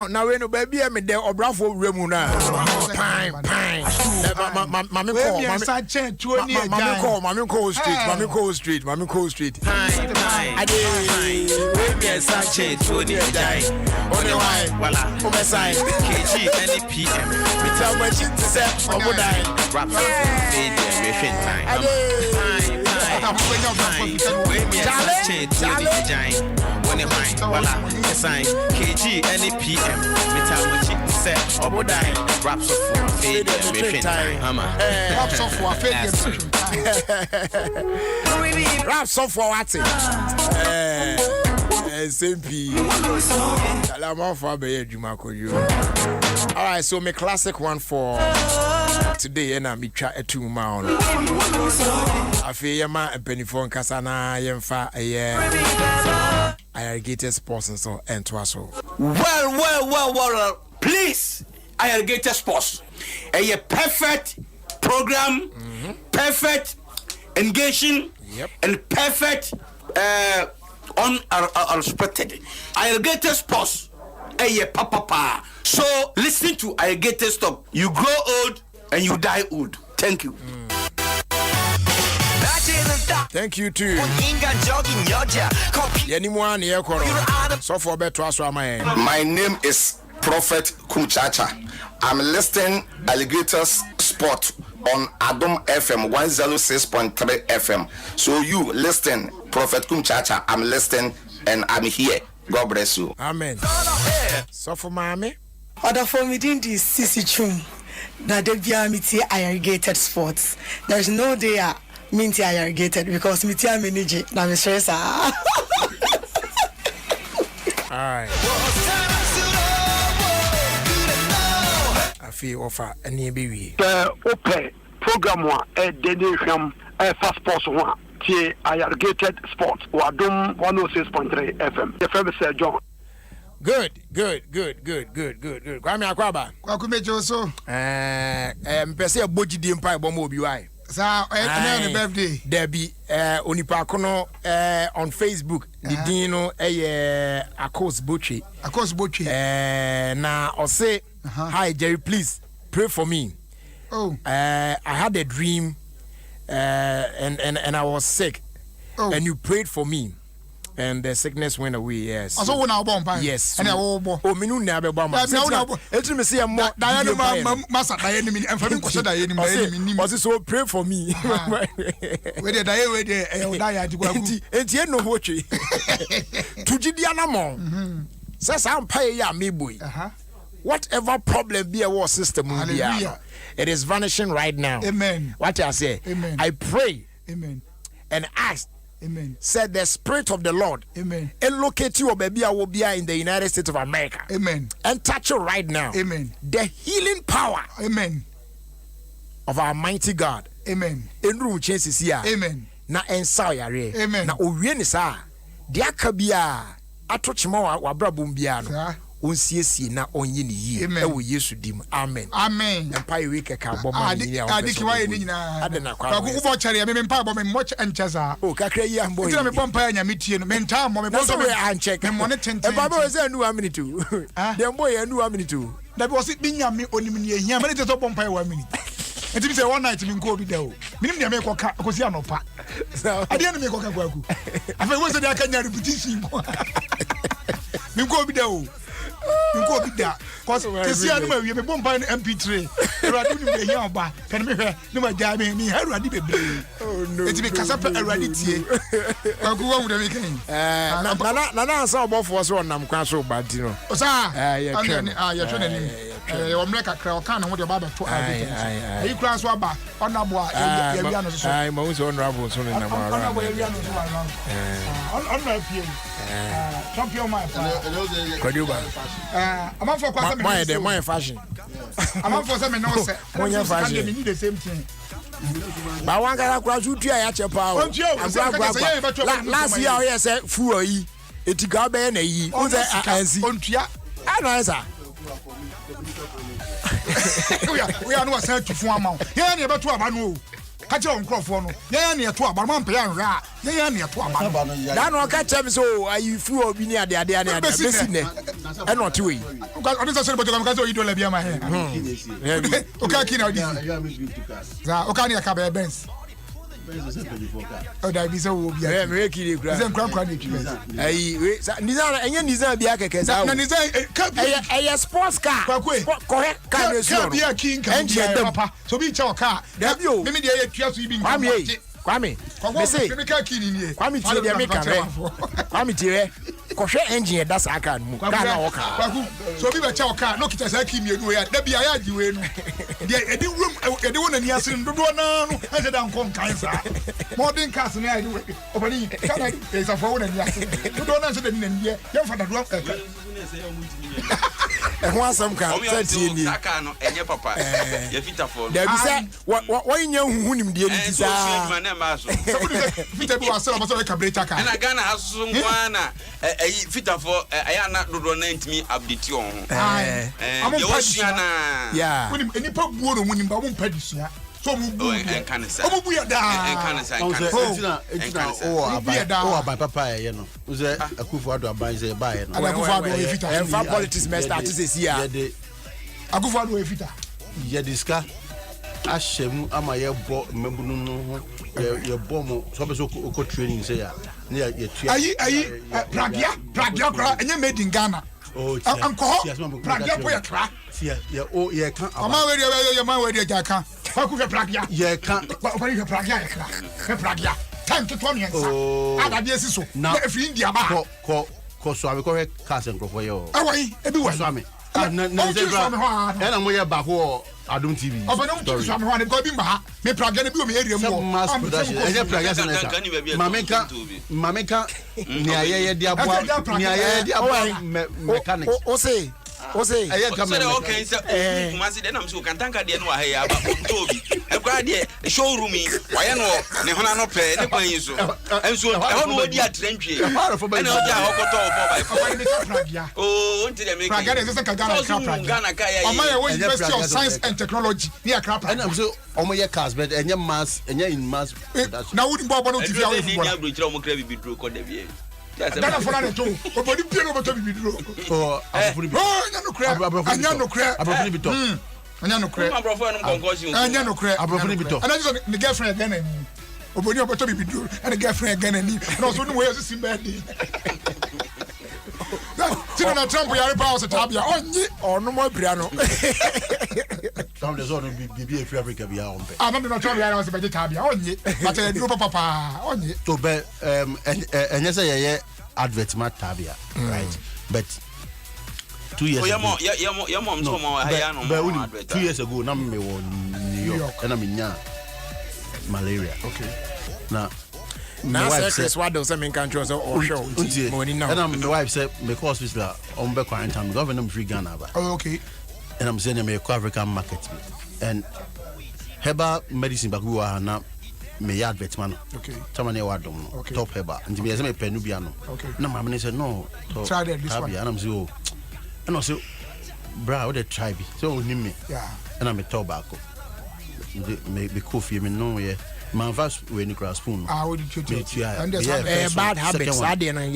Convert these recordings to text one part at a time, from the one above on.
Now we no baby me there obrafo remu na. Pine. Mami call street. I did. We be Sanchez to the die. Only why? Voila. Over side. KG any PM. We tell my shit to set or would I? Rap fade mission time. We be Sanchez to the die. Only why? Voila. Sign KG any PM. We tell my shit to set or would I? Rap so fade mission time. Rap so for fade mission time. Rap so for what? SMP. Alright, so my classic one for today, and I'm try a 2 mound. I feel yama a penny phone Casana, Yemfa, a year. Irrigated sports and so and twasso. Well, please, Irrigated sports. A perfect program, perfect engaging, and perfect unexpected. Irrigated sports. Papa. So listen to Irrigated stop. You grow old and you die old. Thank you. Thank you too. So for better my name is Prophet Kumchacha. I'm listening Alligators Sport on Adom FM 106.3 FM. So you listen, Prophet Kumchacha. I'm listening and I'm here. God bless you. Amen. So for mommy. Other for me didn't this sissy chum. Now they be Irrigated sports. There's no day minty irrigated because me tia manage na me stress All right. I feel offer any baby. Open program one Dede Sham fast sports one tie Irrigated sports Adom 106.3 FM. The famous John. Good. Kwame Akwaba. Kwakume Joso. Mpese aboji di mpa ebomo obi wai. Sa any birthday. Debbie onipa kono on Facebook the dino Akos Bochi. Na ose hi Jerry, please pray for me. Oh. I had a dream and I was sick. Oh. And you prayed for me. And the sickness went away, yes. Also, when I born, yes. And I will. Oh, me no never bomb. It's me see a more Diana Massa, Diana, and for him, was so pray for me. Where did I die to go? And yet no watch it. To Gidiana Mon says I'm pay ya me boy. Whatever problem be a war system, it is vanishing right now. Amen. What I say, amen. I pray, amen, and ask. Amen. Said the Spirit of the Lord. Amen. And locate you, baby, I will be in the United States of America. Amen. And touch you right now. Amen. The healing power. Amen. Of our mighty God. Amen. In room chances here. Amen. Na ensayare. Amen. Na owieni sa. Dia kabia. Atochima wa brabumbiya no. Onsiesi na onye ni yi ewo Yesu dim. Amen. Amen. Empa yi ka ka boma ni ya. Adiki wa ni nyina. Adena kwa. Ka ku bo chare me mpa bo me moch encheza. O kakra yi ambo. Ntira me bompa nya metie no. Me nta mo me bo so me ancheck. Me mo ne tenten. E baba we say nu 1 minute. Dem boy enu 1 minute. That was it binya me onim ni ehia. Me te so bompa 1 minute. Enti bi say one night me nko bi da o. Minim dia me ko ka ko si anopa. Ade na me ko ka kwaku. Afa we say dia ka nya repetition. Me nko bi da o. Nko bi da. Cause kesi anu ma wie me bompa MP3. Eradi ni me hia oba. Kan me hwe ni ma ja me ni eradi bebre. Oh no. Enti be kasa pe eradi tie. Kwaku wa mu da me kan. Na ansa obofo so onam kwa so badi no. O sa. Ya twa ni. O mle kakra o kan ho de ba to abi. Ayi kura so aba. Onabo a ya wi anu so. Ai ma unso honorable so na ma ara. Onabo ya wi anu so ara. On na pie. Champion my. Kwaduba. I'm for kwasa me. My fashion. I'm for some no say. Monya fashion. We need the same thing. Ba wan gara kwa su tua ya chepa o. Last year we say fu yi. Etika be na yi. O say ansi. Ontua. Ano answer. We are no say tufu ama. Ya na be to aba no. Ka che onkrofo no. Ya na to aba man pe ya nra. Ya na to aba. Da no ka che me so ayi fu obi ni ade ne. Besi ne. and not two. On this side, but I'm going to do Labia my hair. Okay, Kina, okay, Kabe Benz. Oh, that is so be a very key. Nizan, and Nizan Biaka, a sports car. Correct, can't be a king, and Papa. So be your car. Have you? Maybe they just been Kwame, say, Kwame, Koshe engine that's I can move. So we were chow car, look at us, I keep you there. There be a yard you in the room, the one in the Yasin, the one I said, I'm from Kansas. Modern cars and I do it. Opening, there's a phone and Yasin. You don't answer the India, you're for the drop. And once some car, and your papa, your feet are for. There is what in your wound, dear. My name is and I gonna have someone. Fit for I am not running me update you. I'm a Pasiana. Yeah, any pop wood when you won't pay this. So, and can say, oh, we are down. Oh, by papa, you know, was a Kufuado by the buy and for politics messed out this year. I go for the Vita. Yadiska. Ashem Amaya bought Membuno, your bomb, so training say, near your Pragia, and you made in Ghana. Oh, Uncle Pragia for your crack. Oh, yeah, I'm already your man with your jacka. How could you Pragia? Yeah, can't open your Pragia. 10 to 20 years. Oh, I guess so. Now, if you India, so I will correct cousin for you. Oh, everyone, Swami. And I'm way back. Adom TV. Oh, but don't you someone go be ma. Me Praga be me area more. Mass production. E Praga say. Mameka. Ni aye dia boa. Ni aye dia boa mechanics. O say. Aye come. Okay, say kuma say dem so kan tanka de no wa ya ba Tobi. E kwa de showroom yi. Wa no ne hona no pe ne kwan yi so. Enso e ho no di atrantwie. E na o dia hokoto o 4x4. Oh, unti dem make. Praga dey say Ghana ka ya. Amaya we University of Science and Technology. Near crap. And I'm so omoye cars but enye mass enye in mass production. Na wudi bobo no TV awu football. Ni abro kira omo kra bibi dro ko da bia. Dana for na to. Obodi pie no beto bibi dro. Oh, abofuni bi. Oh, anya no kra. Anya no kra. Abofuni bi to. Anya no kra. Abofuni no concussion. Anya no kra. Abofuni bi to. And I just the girlfriend again and obodi obeto bibi dro. And the girlfriend again and no so no way to see birthday. Tina Trump yare pa o tabia onye ono mo briano. Some the zone be free Africa be on be. I'm not Trump yare o se be tabia onye. But e duro papa onye. To be enye say ye advertisement tabia, right? But 2 years ago. Your mom so mo ha no. 2 years ago na me won New York and I'm in malaria. Okay. Now my wife said, "What does that mean? Can't you so show?" And my wife said, "Because we are on back quarantine, government free Ghana." Oh, okay. And I'm saying, "I'm African market and herbal medicine, but we are now me advertisement. Okay. Someone here Adom, top herbal. And me say me penubiano. Okay. No, my man said no. Try that this one. And I'm saying, and I say, "Bra, what the tribe? So you me." Yeah. And I'm a tobacco. Me coffee, me no yeah. Man fast we need grass spoon. Ah, we do and there's bad habits. I didn't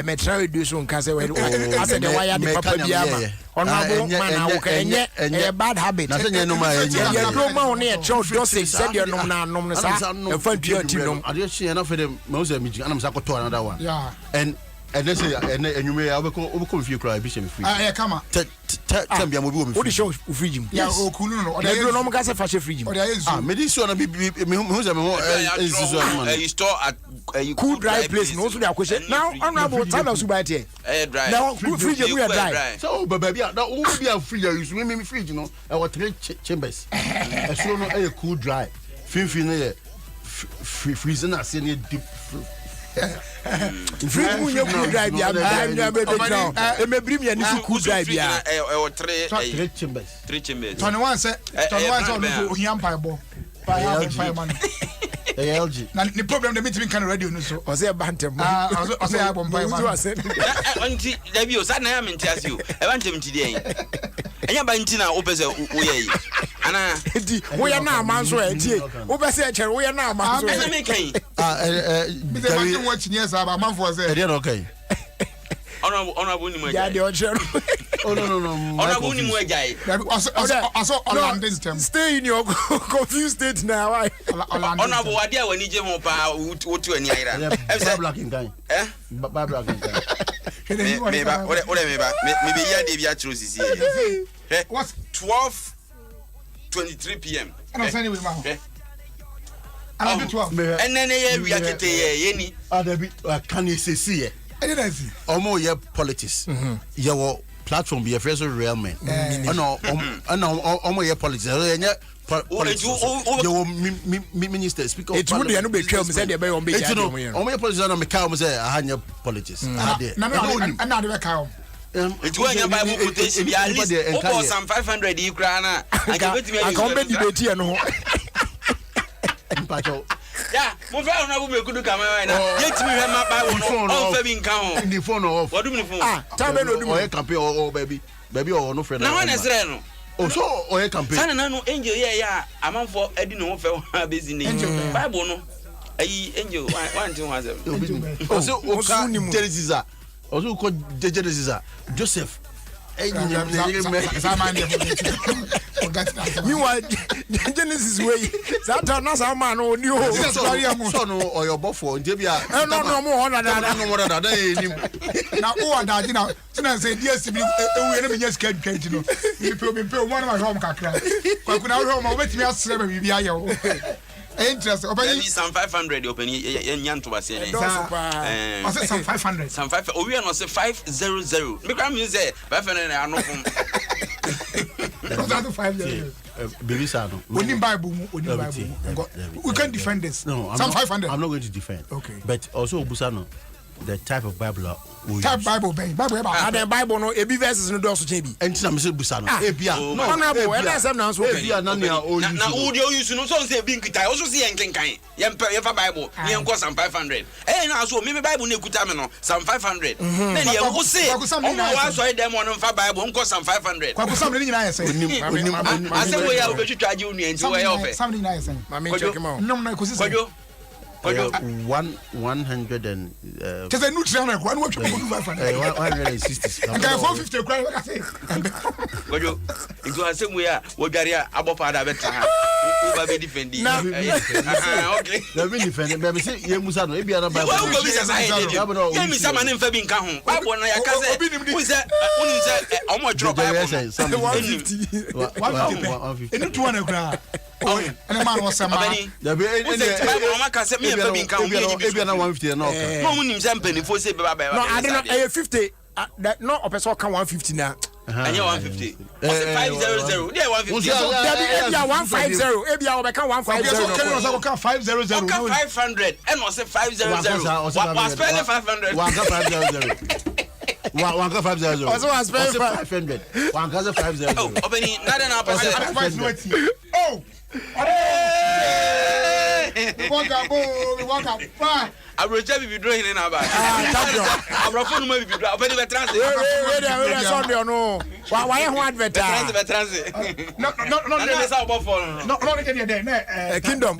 me try do so can say I said the wire the papa biama. Honorable man and bad habit. Na say no ma ya no ma on e church just said your nom na nom sa e fa duty nom. I just see na for them me say me am say go to another one. Yeah. And they say and you may have come free cry be free. Ah, yeah, come on. Tell me am obi o me show free gym. Yeah, o kunu no. They do no ka say fashion free gym. Ah, me this one be me who say me you store at cool dry place no so dey question. Now honorable tell us about here. Dry. Now free gym we are dry. So baby now who be a free you me free you know. I was 3 chambers. I so no e cool dry. Fin no freeze na say ne deep free you cool dry bia e me bring me ni cool dry bia e 3 chambers 21 say no hiam paibo fireman LG na the problem the meeting can radio no so o say bantem o say abom paiman anti da bi o sa na ya menti asio e bantem ti dey enya ba nti na o pese wo ye ana di wo ya na amanso e tie wo pese e chere wo ya na amanso e me kan bi the man watch near sa ba manfo say e dey no kan Honorable ni mo Yeah, the ochero. Oh no. Honorable ni mo ejai. Also Orlando term. Stay in your confused state now. Why? Honorable ade a wani je ho pa wotu ani ayira. Black in kind. Black in kind. Me be ya de bi a chiro sisi. What? 12:23 p.m. And I'm saying with my. And I'm 12. And then we are getting any. Can you see? I didn't see. Omo ye politics. Your platform be a first real man. No, omo ye politics. You minister speaker. It's would be no be tell me say they be on be. It's no. Omo ye politics no me count say ahanya politics. No, I'm not the count. It's when your Bible quotation be at least over some 500 Ukraine. I can't be debate no. Yeah, mo fa ona bu me kudu kama right now. Yet me hear my Bible no. On fa bi nka ho. The phone off. What do me phone? Tell me no do me campaign oh baby. Baby or no friend. Na wan esre no. Oh so or campaign. Sana na no angel yeah amanfo edi no fa ha bezi ni. Bible no. Ayi angel one thing was. Oh so o ka Genesis a. O so ko Genesis a. Joseph. Meanwhile, Genesis way. That not some man who knew. So no, or your buffalo, Jebia. No more than that. Now, who are that? Now, say, yes, we just can't, you know. You put me one of my home car. I could not home, I wait me out, interest. Maybe some 500 open yan to us. Some 500. Some 5. Oh, we are not say 500. Because you say 500 are no from. That's 500. Baby Sano. We need Bible. We can defend this. No, some 500. I'm not going to defend. Okay. But also Busano, the type of Bible. Type Bible, Bible. And the Bible no ebi verses no do so chebi. Enti na me say Busano. Ebia. No, honorable. And that's na so. Ebia na na o use. Na o dey use no so say bi nkitai. O so see enkenkan. Yem fa Bible. Yem ko some 500. Na so me Bible na ekuta me no some 500. Na ye wo say. O mo wa so dem on fa Bible nko some 500. Kwa kusam ni nyina yese. Ase wo ya obetwitwa age unu enti wo ya ofe. Some ni nyina yese. Ma me check him out. No na kusi. Kojo 100 and just a new 300 kwan what you 160 okay 450 kwan what I say Kojo into asem we a wodware abofa da beta ha uba be defend okay na be defend be say ye musa no e bia na Bible go be say ye mi sama ne mfa bi nka ho Bible na ya ka say we say omo drop Bible 150 eni 200 kwan and man was some Bible ma ka say me mfa bi nka ho e bia na 150 na okay no munim say mpanifo say be Bible no I don't know 50 that no person can 150 now. And you 150. 500. Yeah, 150. Ebia 150. Ebia we can 150. Okay, 500. 500. And was 500. Was spending 500. One 500. Also was 500. One 500. Oh, opening nada na person. Oh. We walk up. I will tell you if you draw in about. I will phone me if you draw. But the transit. Wait, Sunday no. Why you advertise? No. That's how about phone. No, there. Kingdom.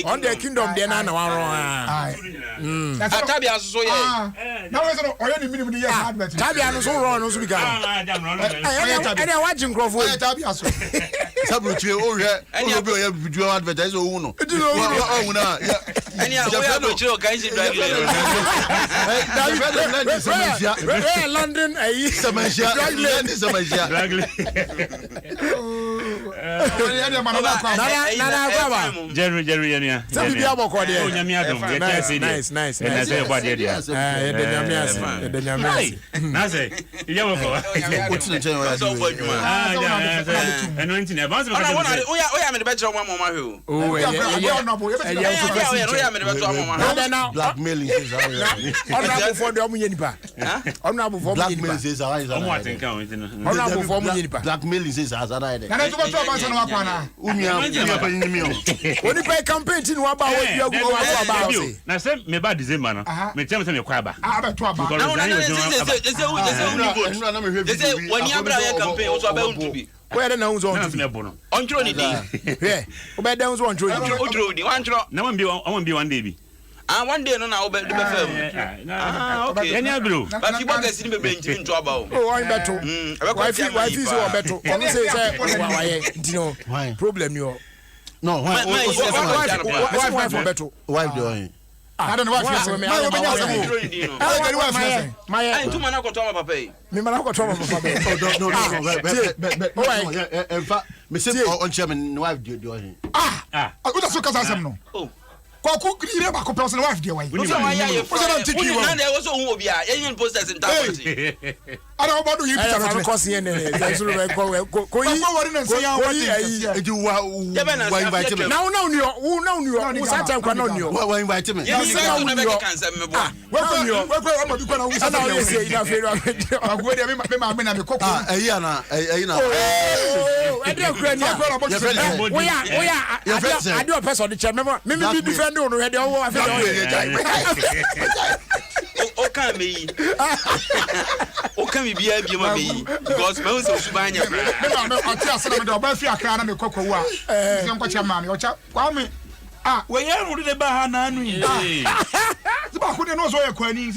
On the kingdom there na wan. Tabia so yeah. Now we say oyo ni minimum years advertise. Tabia no so run no so be kan. Ene watching crop for. Tabia so. Sabro tue o hwe. O be oya video advertise o hu no. O hu na. Any we are go chiro kan si drag. London ayi Samasia. Dragly. Jerry ya. Sabi bi aboko de. O nyame adom. Nice. Na say kwa de dia. De nyame ase. Na say, iya mo ko. O tun chen o ya So for juma. Eno nti na bounce. Oya me de be chiro mo ma hwe o. Oya me de be chiro mo ma. Blackmailing says honorable for the omunye nipa. Honorable for blackmailing says omo atenka o nti no. Honorable for omunye nipa. blackmailing says azana ide. Na to ba to ba so na kwa na. Unia pa ni mi o. Oni pa campaign tin wa ba wo bia go wa ba o say. Na say me ba December no. Me tell me say me kwa ba. Ah ba to ba. They when you abra your campaign also about to be. Where na unzo on me bono. Ontro ni di. Yeah. Obe da unzo ontro ni. Ontro di, ontro. Na wan bi one day bi. one day no na obe do be fam. Okay. Any bro. But you both see me be ntimi nto aba o. Oh, why beto? Why feel so beto? Onu say why you know problem you. No, why For beto? Why do I don't know what you're saying. My two man ko to my papa. Me man ko to my papa. No. In fact, me say on chairman wife do him. What does you say no? Oh. Kwaku ire ba ko person wife dey why. Who say why you for na dey was on obi a yen posters in town. I don't want to you picture no cause yen dey so we ko yi eju wa invite me. Now who sat time kwa no ni o. Wa invite me. You say na be kan say me bo. We am bi kwa na who say na you say na fear agwe dey me na me kokko. Eyi na. Oh, e dey kura ni. I do a person the chair. Me defend no head owo afi o kan me o kan me bia ma me because me so subanya me ati asana me do ba fi akra na me kokko wa se nko che ma me o cha kwa me we ye ru de ba ha na anu yi se ba ko de no so ye kwani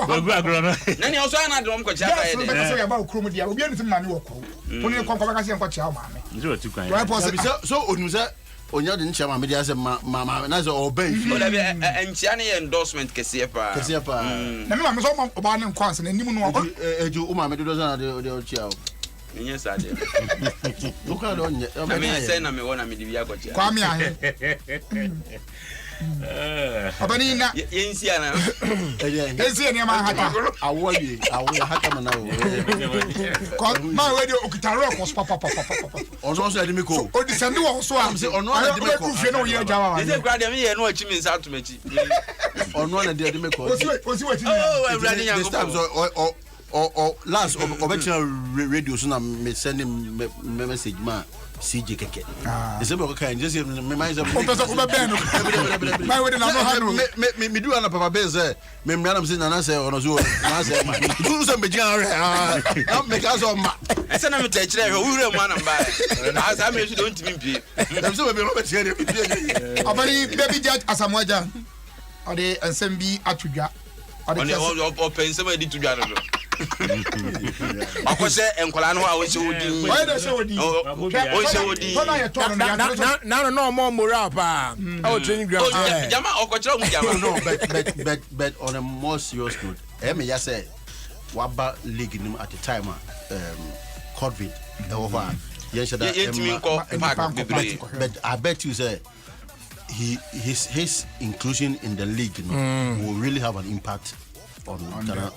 Bagu agro no. Nani o so na de ko cha ba ye de so ya ba okro mu dia obi anu tim na ne wo ko oni ko ba ka se nko cha ma me Njo tu kan. So onuza onya de nchama me dia se ma na so oban fi. O da be enchia ne endorsement kese pa. Na me ma me so oba ne nko anse na nim no o eju o ma me do so na de o chia o. Enye sa de. O ka do nye. Na me say na me wona me di bia ko chia. Kwa me ahe. Abani na yensi ana. Yensi ne ma hata. Awo hata ma na o. Ko ma we de okitaro ko papa. Ono so de me ko. O di send wo so am say ono na de me ko. Fie na o ye jawa wa. Ise kra de me ye no achi me sa to mechi. Ono na de me ko. O si wa ti. Oh, everybody yango. Or last original radio so na me send him message ma CJ keke. The same okay just me mind say person over ben. My way na no hanu. Me do na papa be say me me na say na say ono so na say ma. Do so me jigan re. Na me ka so ma. Ese na me te kire ho wure mu anamba. Asa me so don timi pie. Dem so me no be kire pie. Abani baby judge asamoja. Ode ensem bi atudwa. Ode o pensem edi tudwa no. Akose enkola no a wo se wodi. Why dey say wodi? O se wodi. No more moral pa. Our training ground. Jama okochira mu jama. No, but on a more serious note, me just say waba league nim at the time COVID over. Yes, but I bet you say his inclusion in the league will really have an impact on Ghana.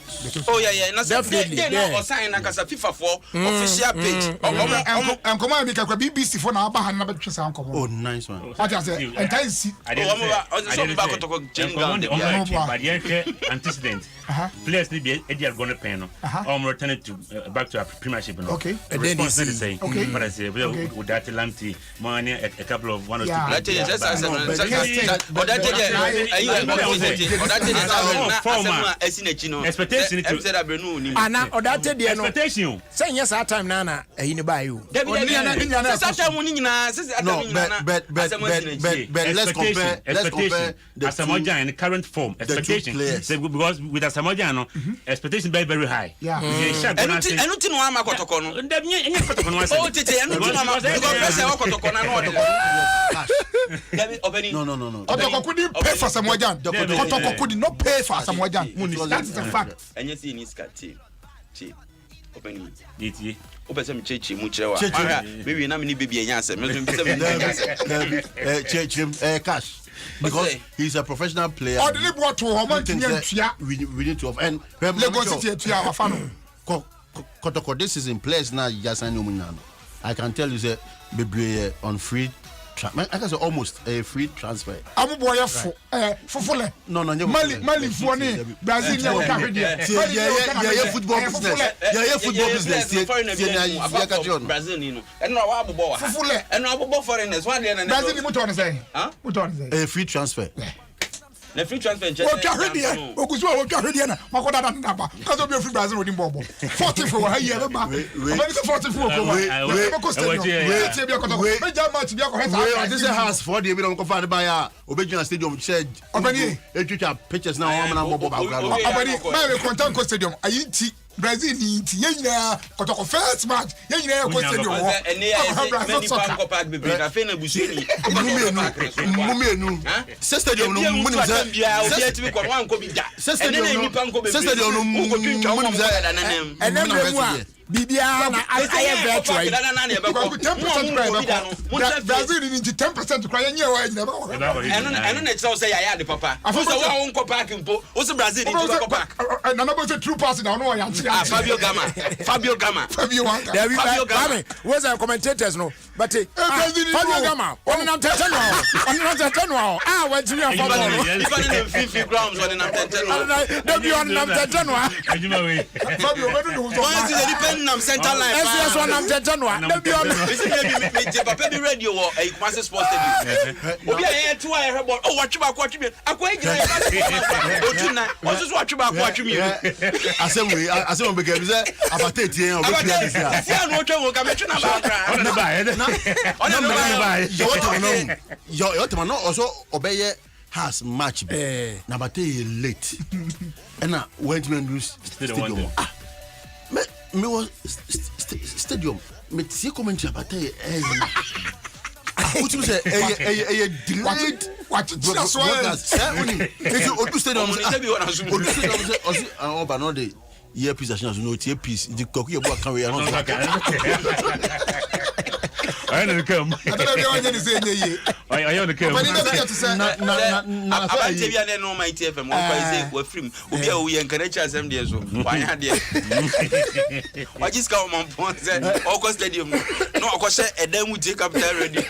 Oh yeah, definitely. They sign na kasa FIFA for official page. And come on, because BBC for na aba han na betwe sa nkomo. Oh, nice one. What I say? Entire see. Antecedent. Players need be Eddie gonna pay no. Return to back to our premiership. Okay. And then they say, but I say with that Lanty money a couple of 1 or 2. Expectation ana odate de no expectation say yes that time na eyi ne ba you but let's compare the Asamoah in the current form expectation because with Asamoah no expectation very high enuti no ama kotoko no enye kotoko no ase oh tete enuti no ama because person wa kotoko na no David Obeni no kotoko could pay for Asamoah kotoko could not pay for Asamoah that is a fact. Enye si ni skati chi Obeni diti o pese me chechi mu kire wa maybe na me ni baby enya ase me pese me cash because he's a professional player. Or the boy to home we need to and Lagos City to our fan kotoko this is in place now just I can tell you say be on free I can say almost a free transfer. I'm boy for no Mali for ni Brazil yeah football business Brazil ni no and no wa bobo and no bobo foreigners one day Brazil ni muto on say muto on say a free transfer na free transfer just what can ready okuzu what can ready na makoda na ndaba cuz of free Brazil odi mbobo 40 for ha year ba o be 40 for go we be ko we match be ko he this has for the be ko fa de ba ya obeduna stadium shed obani etwitwa pictures na o na mbobo ba obani ma we content ko stadium ayinti Brazil ni nti yenya kotoko first match yenya ko stadium wo many fan ko park be na fe na buseni mumenu se stadium no muni za se ti ko wan ko bi da stadium no muni za Bibia na aye virtual Brazil ni 10% cry nye wa nyina eno na tell say ya de papa afu so wa won ko park mpo o se Brazil ni ko park na no be true pass na no ya ntia Fabio Gama where's the commentators no but Fabio Gama on na tete no wa jimi afọ even in 50 grams on na tete no be on na tete no ajuma we Fabio we do one is the nam center line yes one nam tete no no be on me papa be radio wo e Kwanso sports stadium obi aye to aye hebot oh watchba ko atwimi akwa gira otuna osusu watchba ko atwimi asem be get say abate tie o be tie this ya si anu otwa wo ka me tuna ba kra ona ba yo tema no also obeye has match be na abate late na went to lose stadium me was stadium me see commentary abate what you say delayed what just if you odu stadium odu ba no dey year piece as no tie piece the koku ye bo kan we no I don't come. I don't know what you say ye. I don't come. But you get to say na abante bia na no my TFM on kwa say we film obi a we encourage asem dey so wanya dey wa jiska o man pon say o ko stadium no o ko she edan mu je capital radio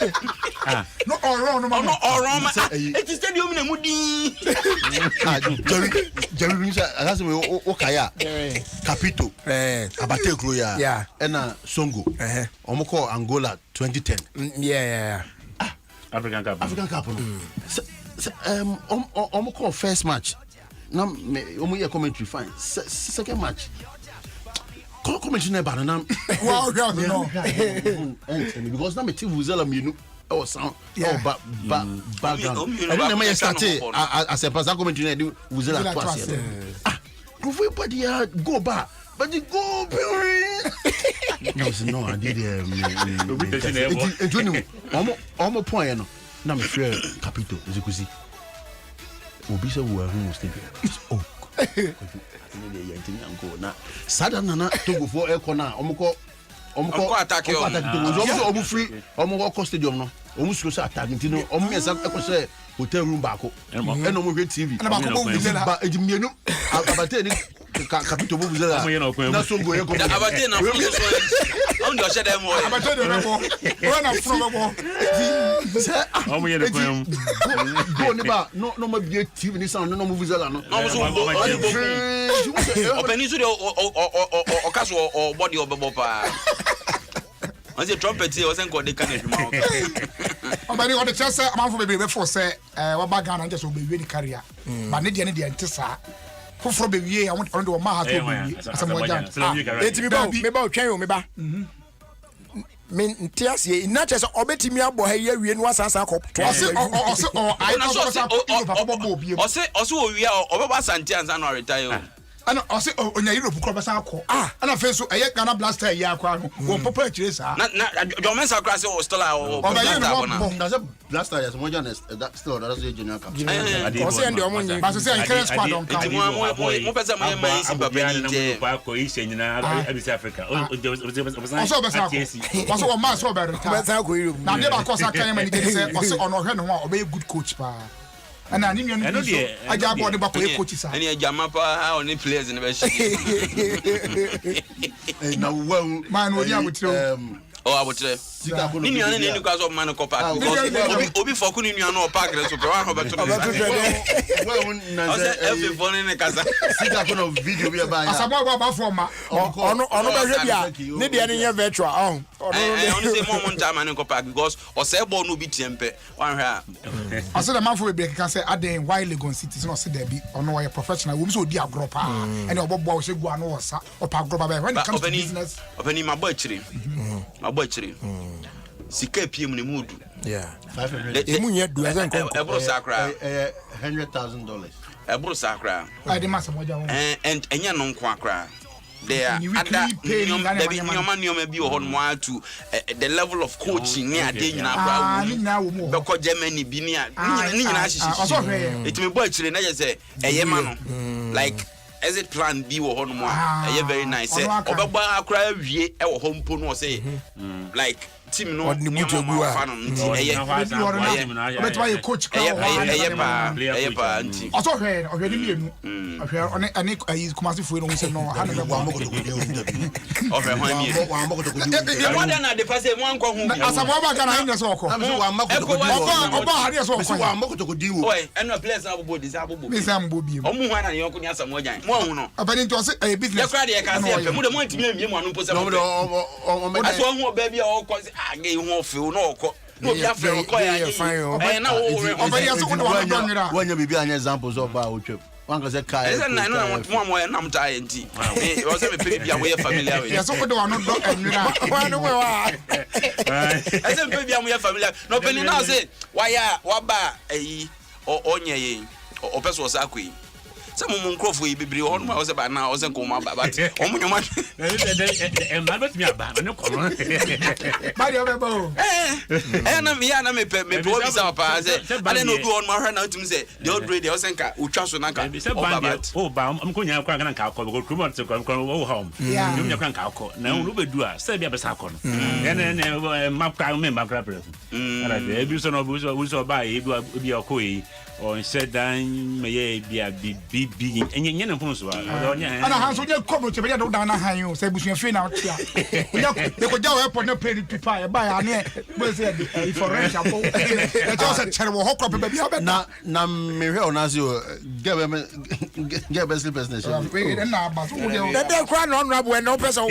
no all wrong it stadium na mu din Jerry Vinsa that's me o kaya capito abate kro ya na songo omoko Angola 2010 yeah African Cup omoko first match na omo ye commentary fine second match commentary na ba na wow no because na me TV Vuzela minu oh sound background I don't know start as a person commentary na Vuzela twice everybody go back but you go no I did omo point no na me share capital ezekusi obi se wo ahun stadium oh ni dey yantin anko na sada na togo for e na omko attack yo omo free omo ko stadium no omo suro sa attack ntino omo me sa e ko se hotel room baako e no mo hwe TV na baako bo Vuzela ba ejimienu abate ni capital bo Vuzela na songo ye ko abate na from so on do share dem o abate de mo na from mo omo ye ko am go ni ba no ma bi TV ni sound no mo Vuzela no no so openi so de o kaso o body obebo pa on the trumpet here wasn't got the can ma obani o de chese amanfo bebe for say wa ba Ghana just obewie ni career ba ne de ntisa foforo bewie I want to ma ha to bewie asamo Ghana etimi ba twen o me ba me ntiasie ina chese obetimi abo ha ye wie no asasa ko to ose I know so ose o wie obeba santi ansa no retire ana ose onya Europe ko besa akọ ana fe so eye Ghana Blaster ya akọ no wo papa akire sa na do men sakra se o still o Blaster ya so Ghana that still that is junior cup o se ndi omo nyi ba so say current squad don come mo pesa mo mai si papa ni je pa ko ise nyina abisi Africa o so besa akọ so o ma so be retire besa ko Europe na de ba ko sa kan man dey say o se ono hwe no ho o be good coach pa ana ni nyanu so aja bo de ba ko coach sa ani aja mapa oni players ni be shi na wo man o ya mutiro Oh, I would say. Nini ane nini kwa zo man ko park because obi for kunu nua no park re so pe wan ho beto no. Well, every phone ne kasa. Sika kono video bi ba ya. Asabo ba forma. Ono be hwe bia. Ne de ne nye virtual. Ono say mo nta man ko park because o say ball no bi tiempe. Wan hwe a. I said the man for we can say Adom why Legon City so say there be ono why professional we so di agro pa and obobo we say go anu osa o pa agro ba when it comes to business. Openi ma boy chiri. Ma boy chiri. Sika PM ni mudu. Yeah. 500. Emunye du azen ko. Ebro sakra. $100,000. Ebro sakra. I the master moja won. And enya no nko akra. There are nyoma bi ho no to the level of coaching near dey nyina akra. Beko Germany bi ni nyina ahihie. It me boy chire na je say eyema no. Like as it plan be wo ho no mo a very nice. Obegba akra wie e wo ho mpo no say like team no mutu gu a bet why coach ka pa nti also hwe ni mienu hwe ani kumasi fu no se no ha na be gwa mokoto of ho mi wa mokoto ko di e mo na de fase mo anko hu asabo ba ka na hin so ko wa mokoto ko di oba ha de so ko wa mokoto ko di wo oi eno place na bobo disa bobo mi sam bobi o mu hu na yonko ni asamo jan mo hu no abani to say business ya kwa de ka se mu de mo ntimi amie mo anu po se mo aso hu oba bia o ko age hu ofe no oko no bia fe ko ya na o obani aso ko wa do nwira wanya bibi anya examples of ba o twem wan ka se kai ese na no mo na mo ta enti e o se me pe bia wo ye familiar with ya so ko do wa no do nwira wa no we wa ese me pe bia mo ye familiar no pe ni na say wa ya wa ba eyi onye ye o peso sa akui se mo nkrofo yi bibiri ho no ma o se ba na o se ko ma ba but o mo nyoma e ma bet mi aba ne ko no ba de be bo na me ya na me pe o bi sa pa se ale no du on ma hwa na utum se the old radio o se nka utwa so na nka o ba but o ba am ko nya kwa nka ko ko kuma te ko o home yum nya kwa nka ko na o be du a se bia be sa ko no ne ma kwa me ma kra pre ara de e bi so no bu so ba e bi o ko yi on said dan me ye bia bi enye ne fun so ana hanso je ko che be do dan na han yo say busuan fe na tia de ko ja airport na pay pipa e ba ya ne bo say for rent apo e just say chere wo hokro pe bia be na me hwe onase o get be sleep business we na ba so de de kwa no honorable no person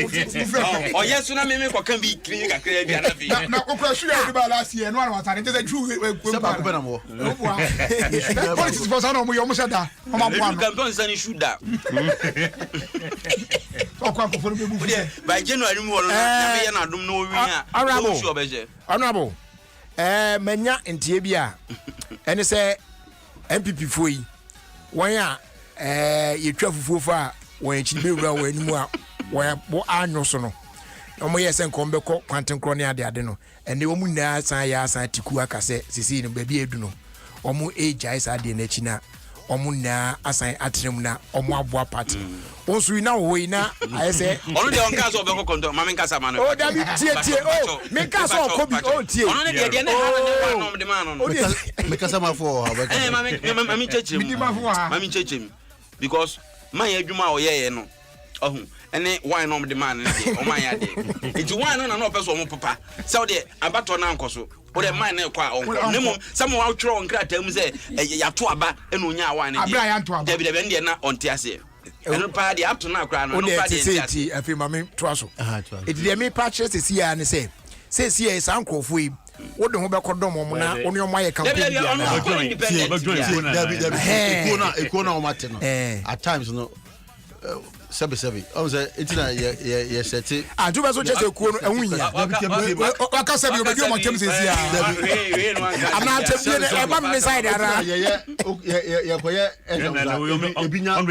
o yes na me ko kan bi kiri kakra bia na fi na ko kwa sure di ba last year no one was saying just true se ba ko be na mo politics for sana mo yo mo sada o ma bo campaign sani shuda o kwa ko fo be bu by January mu wono na me ye na dum no wi a o sure beje honorable manya ntie bi a ene se MPP foi wan a yetwa fufuo fa wan echi be wura wan animu a wan bo anyo so no omo ye se nkom be ko kwantenkro ne ade no ene omu na san ya san tiku aka se sisi no ba bi edu no omo age isa de na chi na omo na asan atrem na omo aboa party onsu na wo ina ayese ono de on kaso be ko kondo ma men kasa ma no o da bi tie o men kasa ko bi o tie ono de ne hala ne no de ma no me kasa ma fo ma mi chechim ma mi chechim because man ya adwuma o ye no ohun ene wine no de man ne de o man ya de enti wine no na person o mo papa se o de abato na nkoso o de man ne kwa onko nemo some wa twro on krata mu se ya to aba ene onya wine de abra ya to aba de de na onte ase ene pa de up to na kra no pa de enti afi mame toaso enti de me pa chere se ya ne se se san krofo yi wo de ho be kodom mo na oni o maye kan ko bia na ekona o mate no at times no sebi o say itina ye seti ajuba so chese kuo no ehun ya aka sebi o be di o mo tem se sia amna tem ne e ba me side ara ye koye ebinya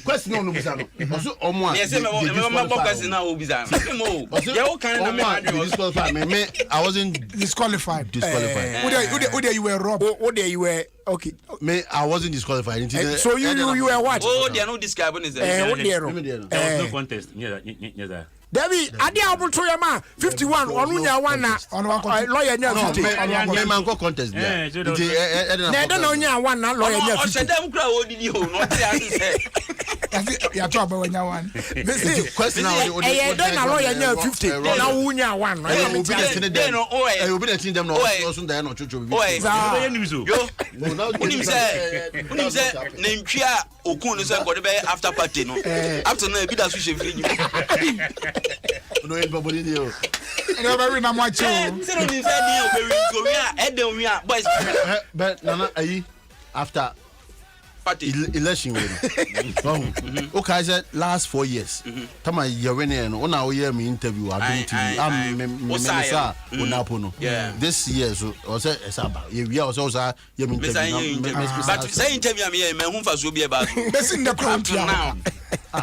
question no bisa no so omo a yes me question na o bisa no ye o kan na me I wasn't disqualified who there you were robbed who there you were okay me I wasn't disqualified so you were what they are not describing is what there no contest yes David, adi abuto ya ma 51 onu nya wana lawyer nya 50 me man go contest there na ede na onya wana lawyer nya 50 o shedam kra odidi ho no te ase ya to abawanya one. Question now don't allow you 50. Now wunya one. Obi na tin dem no so da no chocho bi. Yo. Unim say nentwia okun no say go dey after party no. After no bi da so she free. No anybody there. No very na much. Say no say dey oberi we are Adom we are boys. But nana ayi after party election we okay I said last 4 years tama you win no na we hear me interview Adom TV no this year so o say esaba we are also hear me interview but say interview me me hu fa so bi e ba besi in the crowd now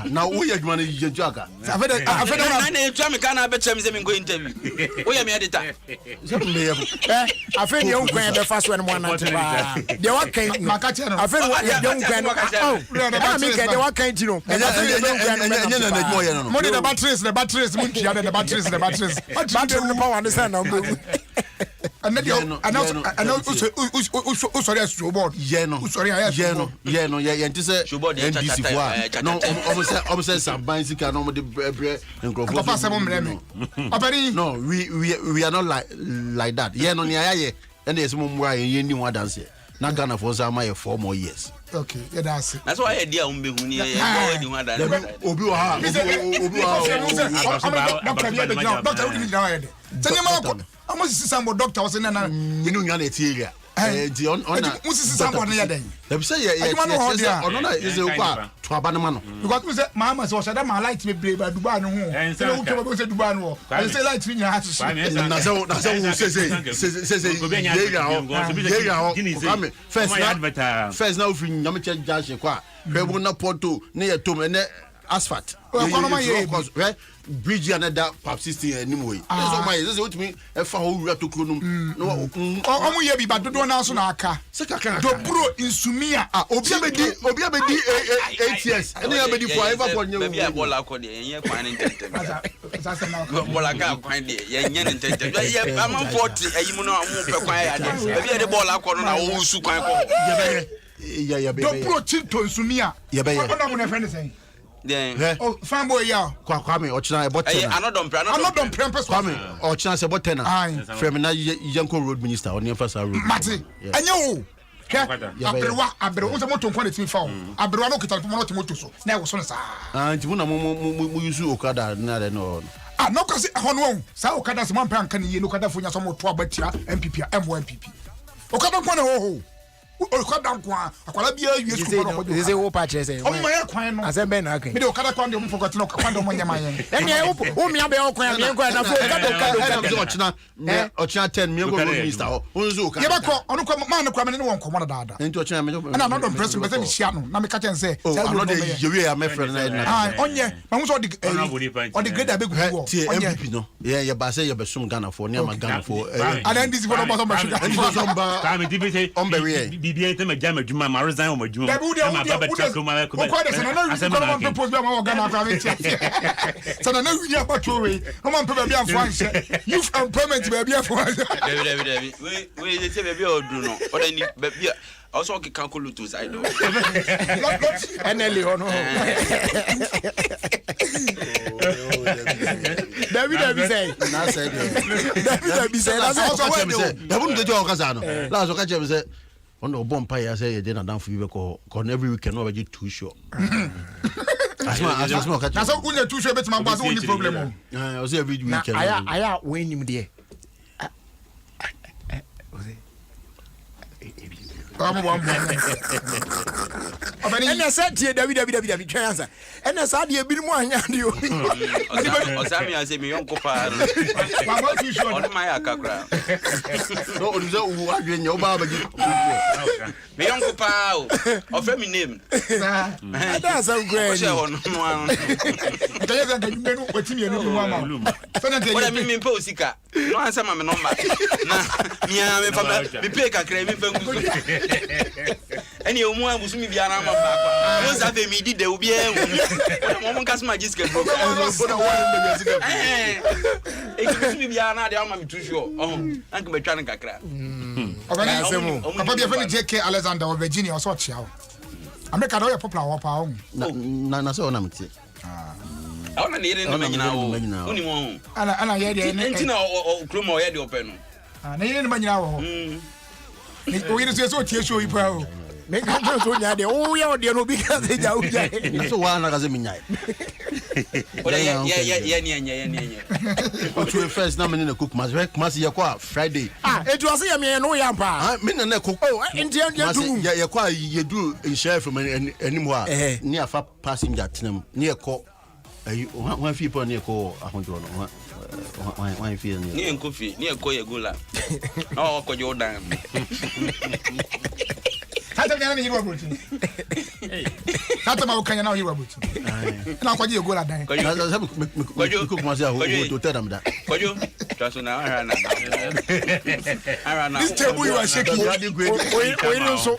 now we are man you jaka after na twa me kana be chem say me go interview we hear me editor after you kwan be fast when one na ba de wa kan makache no after you kwan no me get de wa kan ti no no mo de the batteries mo tia the batteries battery no power understand now and sorry as to board sorry say NDC for no almost some bicycle no de bre papa say mo me no we are not like that no near and there's more ye ni one dance na Ghana for some 4 more years. Okay, yeah, that's it. That's why idea umbe huni obi wa dance obi wa doctor we need now head tell me almost see some doctor was in na you know you na area the on musi sambo na yaden dem say ono na is e kwa to abanama no because we say mama so shada ma light me brave Dubai no ho say we keep say Dubai no I say light nya ha so na say first now fi nyame che jaje kwa kwebu na porto ne ye tom ne asphalt bridge another pap system anyway so my this what me e fa ho wura to kronum no omo ye bi ba dodo na so na aka do bro insumia obi abedi ATS ene abedi forever for nyu be bola ko de yen kwan ni tete bola ka kwan de yen yen tete ye am 40 ayimu no amu pe kwan ya de be de bola ko no na wo su kwan ko ya be do bro chinto insumia ya be ona mo na friend say oh fanboy ya kwame ochina e botena anodom kwame ochina se botena from na yanko road minister on emphasize road mate anya o abrewa unse moto nkwa de fa o abrewa no kita mo moto so na e wo so sa nti na mo use okada na de no no kwase hono sa okada se man pa nka ne ye no okada fonya so moto abatia MPP MPP okada kwa na ho okada kwa akwala bia wie school no ko ze wo pa che se o mo ya kwan no ase ben na kan me de okada kwa de mo forgot no kwa de mo nyama yen eni e wo mi abe okwan mi nkwa na fo okada ochina 10 mi go minister o unzu okada ye ba ko onu kwa man kwa me ne won komo dada enti ochina me na no don press me say me hia no na me ka chen say no de yewe ya me friend na onye ma so the grade abegu wo MPP no ye ba say ye be sum Ghana for ne ma Ghana for and this for no ba so ma sugar ka me dibi on be bibia ite majama juma ma resign o majuma ma baba chako ma ko ko de se na we ko propose be ma Ghana kwa me tia so na we ya ba to we o ma pe be afo anse youth employment be afo anse David we say be odu no o de ni be also ki calculate to side o NLE ono David say na say David say na so we da bunu de jo okaza no la so ka che me say on the bomb pie say you dey down for you ko every weekend no be too sure asma ka na so unya too sure bet man ba so only problem o say every weekend aya we nim de ene sa tie David twa answer ene sa de ebiru mu anya de o osami ase me yonko pa wa go too sure on my akakra no o do u adwenya o ba ba gi me yonko pa o fe mi name ada sa gwe ni o no an taye za nka nyumenu otimi enu mu ama fena te o mi mpe osika no answer ma me number na mia me fa me pay kakra mi fa ngusu eni o mu abusu mi biara ma ba kwa no sa fe mi di de obi e mo mo nka sma jiske bro busu mi biara na de ama mi tu sure anka me twa ne kakra papa bi fena JK Alexander of Virginia o so chia America no popular wa pa na so na mti I want to hear the manyina wo uni mo ana ye de ntina kromo o ye de open no na ye de manyina wo ni o yiri so tie show yi pa o me ka so nya de o ya o de no bi ka se ja o ja so wa na ka se minyai ye o tu first na me na cook mas ye kwa Friday etu ase ye me no ya pa me na cook enti tu ye kwa ye do share from anim ho a ni afa passenger tenam ni ye ko one fee po ni ko ahondro no one fee ni enkofi ni ko ye gola no ko Jordan Tata nyana ni yiwa buti. Tata ma ukanya na yiwa buti. Na kwaji ye gola dan. Kwajo ko kuma sia ho to tell them that. Kwajo traso na ara na. This table you are shaking.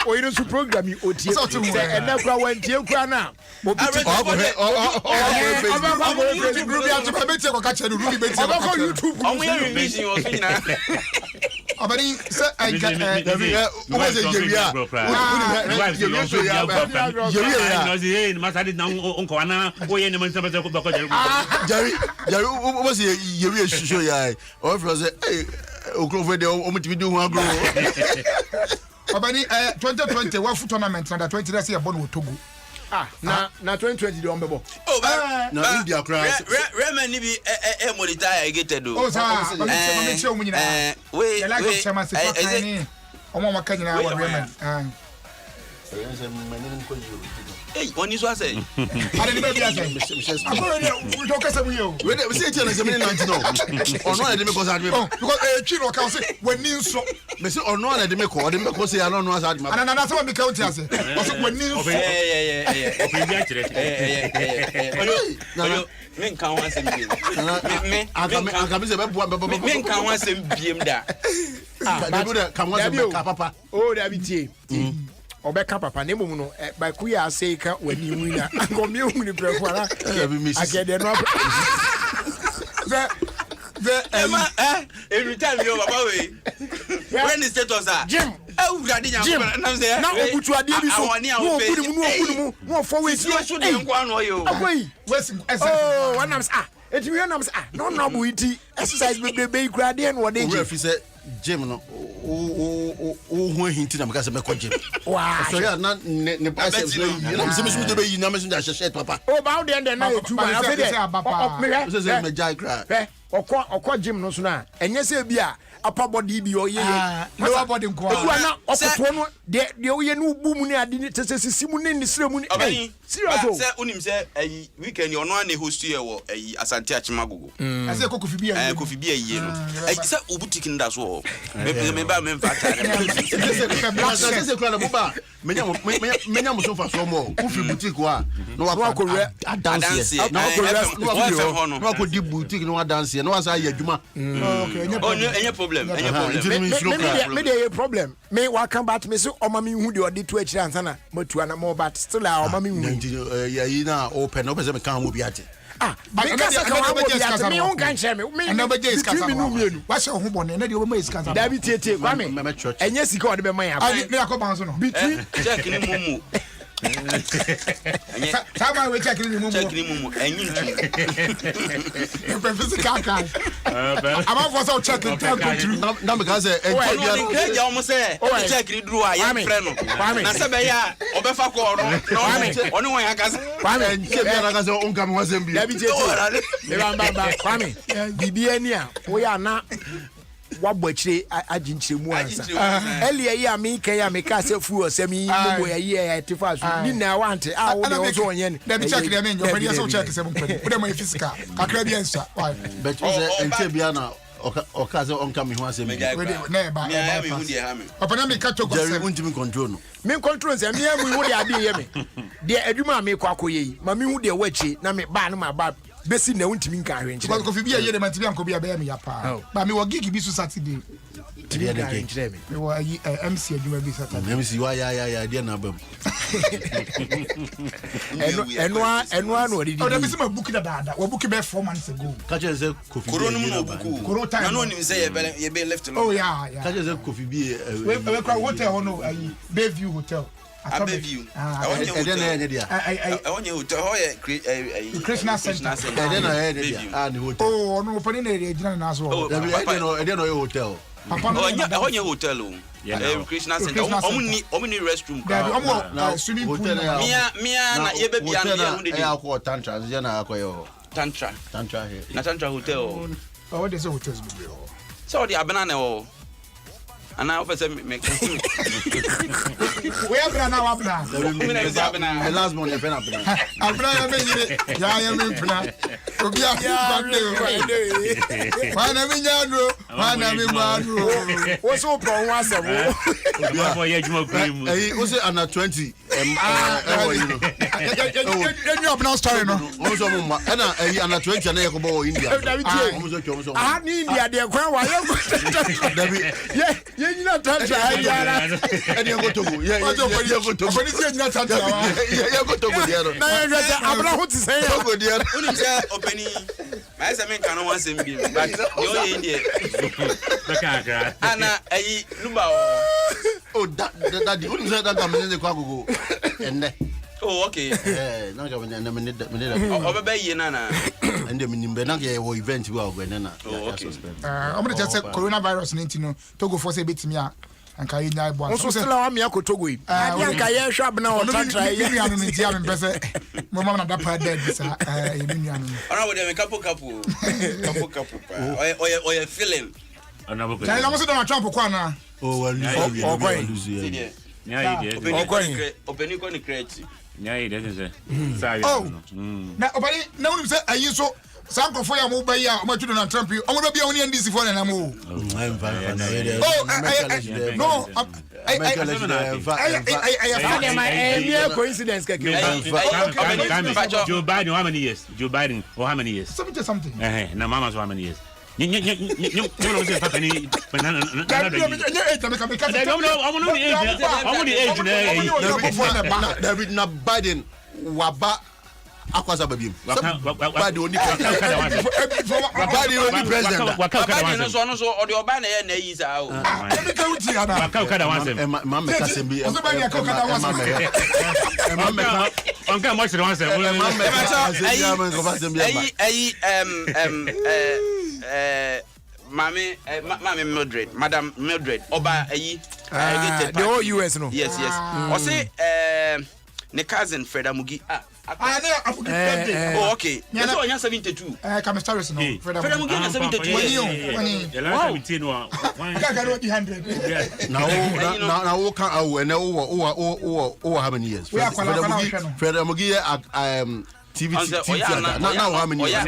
Oyin so program otie. E na kwa wantie kwa na. Mo bi ti Ruby ati ba beti ko ka che Ruby beti. Ko YouTube. Omo ye release yo so nyina. Abani se anka o was a year. Jerry, was a year show ya. Or was it Okrove de Omitidu Agro. Abani 2020 World Foot Tournament under 20 that's here born with Togo. Na 2020 do ombebo. Oh, na India cross. Remen ni bi e monetize gated do. Oh, sir. Me show mu nyina. We like chairman se fakani. Omo maka nyina wa Remen. Hey, when you say, I didn't know the I'm going to say you. When we say it's a minute or no, I didn't because I because Chino can say when you so. Miss or no, I didn't because I don't know as I did. And that's what we count as it. When you men can want some beam. Men can want some beam that. Come on, Papa. Oh, that be Obeka papa ne mumu no ba ku ya say ka wani wina akomi ohuni prekwara agede no the every time you baba we when the status are Jim urade nya na say na obutu ade bi so no okunu mu no for we so de nkwa no yo akwai wesin oh one am eti we am no bu iti exercise be kurade en wo de we fi say Jim no o hinti na maka se me ko Jim wow so ya na ne biceps no yi na me se be yi na me se da shirt papa oh ba de na you too na fe de se me jai cry okọ Jim no so na enye se bi a upper body bi oye lower body nko na okoto no de oye no bu mu ni ade ni tese sisimu ni sire mu ni serious se unim se weekend ono na host ye wo Asante Achimagogo ase Kofi Bia Kofi Bia yi no se obutik nda so me ba me fa ta se kula na buba menya mo so fa so mo Kofi boutique wa no wa ko re dance no wa ko di boutique no wa dance no wa sa ya adwuma okay any problem me dey problem me wa come back me so o ma me hu de odi to akira ansana matu na mo but still o ma me hu ya yi na open no be se me kan mo bi ate because me on kan share me na be just kasa wa se ho bone na de o ma iskasa da bi tie kwa me enye sika o de be man ya me akoba so no between check ni mumu Sama we check ni mumu enyi ntu physical cash ama for so check in time control na me ka say enje ya o say check ni duru a ya frɛ no na se be ya obefa ko no oni won ya ka say enje bia na ka say on kam wasem bi da bi tie e ba kwame bibia ni a wo ya na wabɔchire aginchire mu ansa elia yi amika ya meka se fu osemi momo ya yi ya tifa so ni na wante a wo de so onye ni da bi check dem njo pedi so check se mo pedi wo de mo physical kakra bi ensa but ente bia na oka se on kam ho asemi na ba me hu de ha me papa na me ka to go se untimi control no me control se me amu wo de ade ye me de adwuma me kwa koye yi ma me hu de wachi na me ba no ma ba besi na untimi nka ahwe nkyere Kofi Bia ye de man tibia nko bia be me ya pa ba me wo gig bi so Saturday tibia na nkyere me wo MC adwuma bi Saturday MC wa ya dia na bam eno no didi o da bi se ma book da wo book be 4 months ago ka che se Kofi Bia no buku Koro time na no nim say ye be left oh yeah ka che se Kofi Bia we kwa hotel no Bayview hotel Abbeview. I want you to Krishna Center. Oh, no, putting it as well. I didn't know hotel. I hotel. Krishna Center. Omni restroom. Swimming pool. Mia, ye baby, Tantra here. Tantra Hotel. Oh, what is a hotel? So the Abanana. And now, for some make we have now. The last one, you've been up. I'm what's up? Was it under 20? You're not starting. Also, under 20 and India. I need India, you're not touching. And you go to go. Yeah, you go to go. I'm not to say, opening. I said, I want to be, but you're India. Anna, Luba. Oh, that the only that I'm in the cargo. And oh, okay. Not going to minute. Over by Yenana. And the Benanga or event you are going to. Oh, okay. I'm going to just say coronavirus in Intino, Togo for say bit me and carry now. Also, still allow me to Togo. I can't shop now. I'm trying to Mamma, that part dead. I would have a couple. Or a film. I almost don't Trump Kwana. Oh, open you can create. Yeah, it is. Oh, now, no one said, I use so. Some for your mobile, I'm going to Trump. I'm going to be only in this phone and I'm all. I'm fine. No, I coincidence. Joe Biden, how many years? Joe Biden, or how many years? Something. Now, Mama's how many years? You Biden waba akwaza babim Biden only president Biden so or the oba na na yi sa o mama kasembi Mami Mildred, Madam Mildred, Oba the whole US no. Yes. Or say ne cousin Fred Amugi. Oh, okay. Yes, on 72. Come start no. Fred Amugi 72. Now can how many years? Fred Amugi TV now how many years?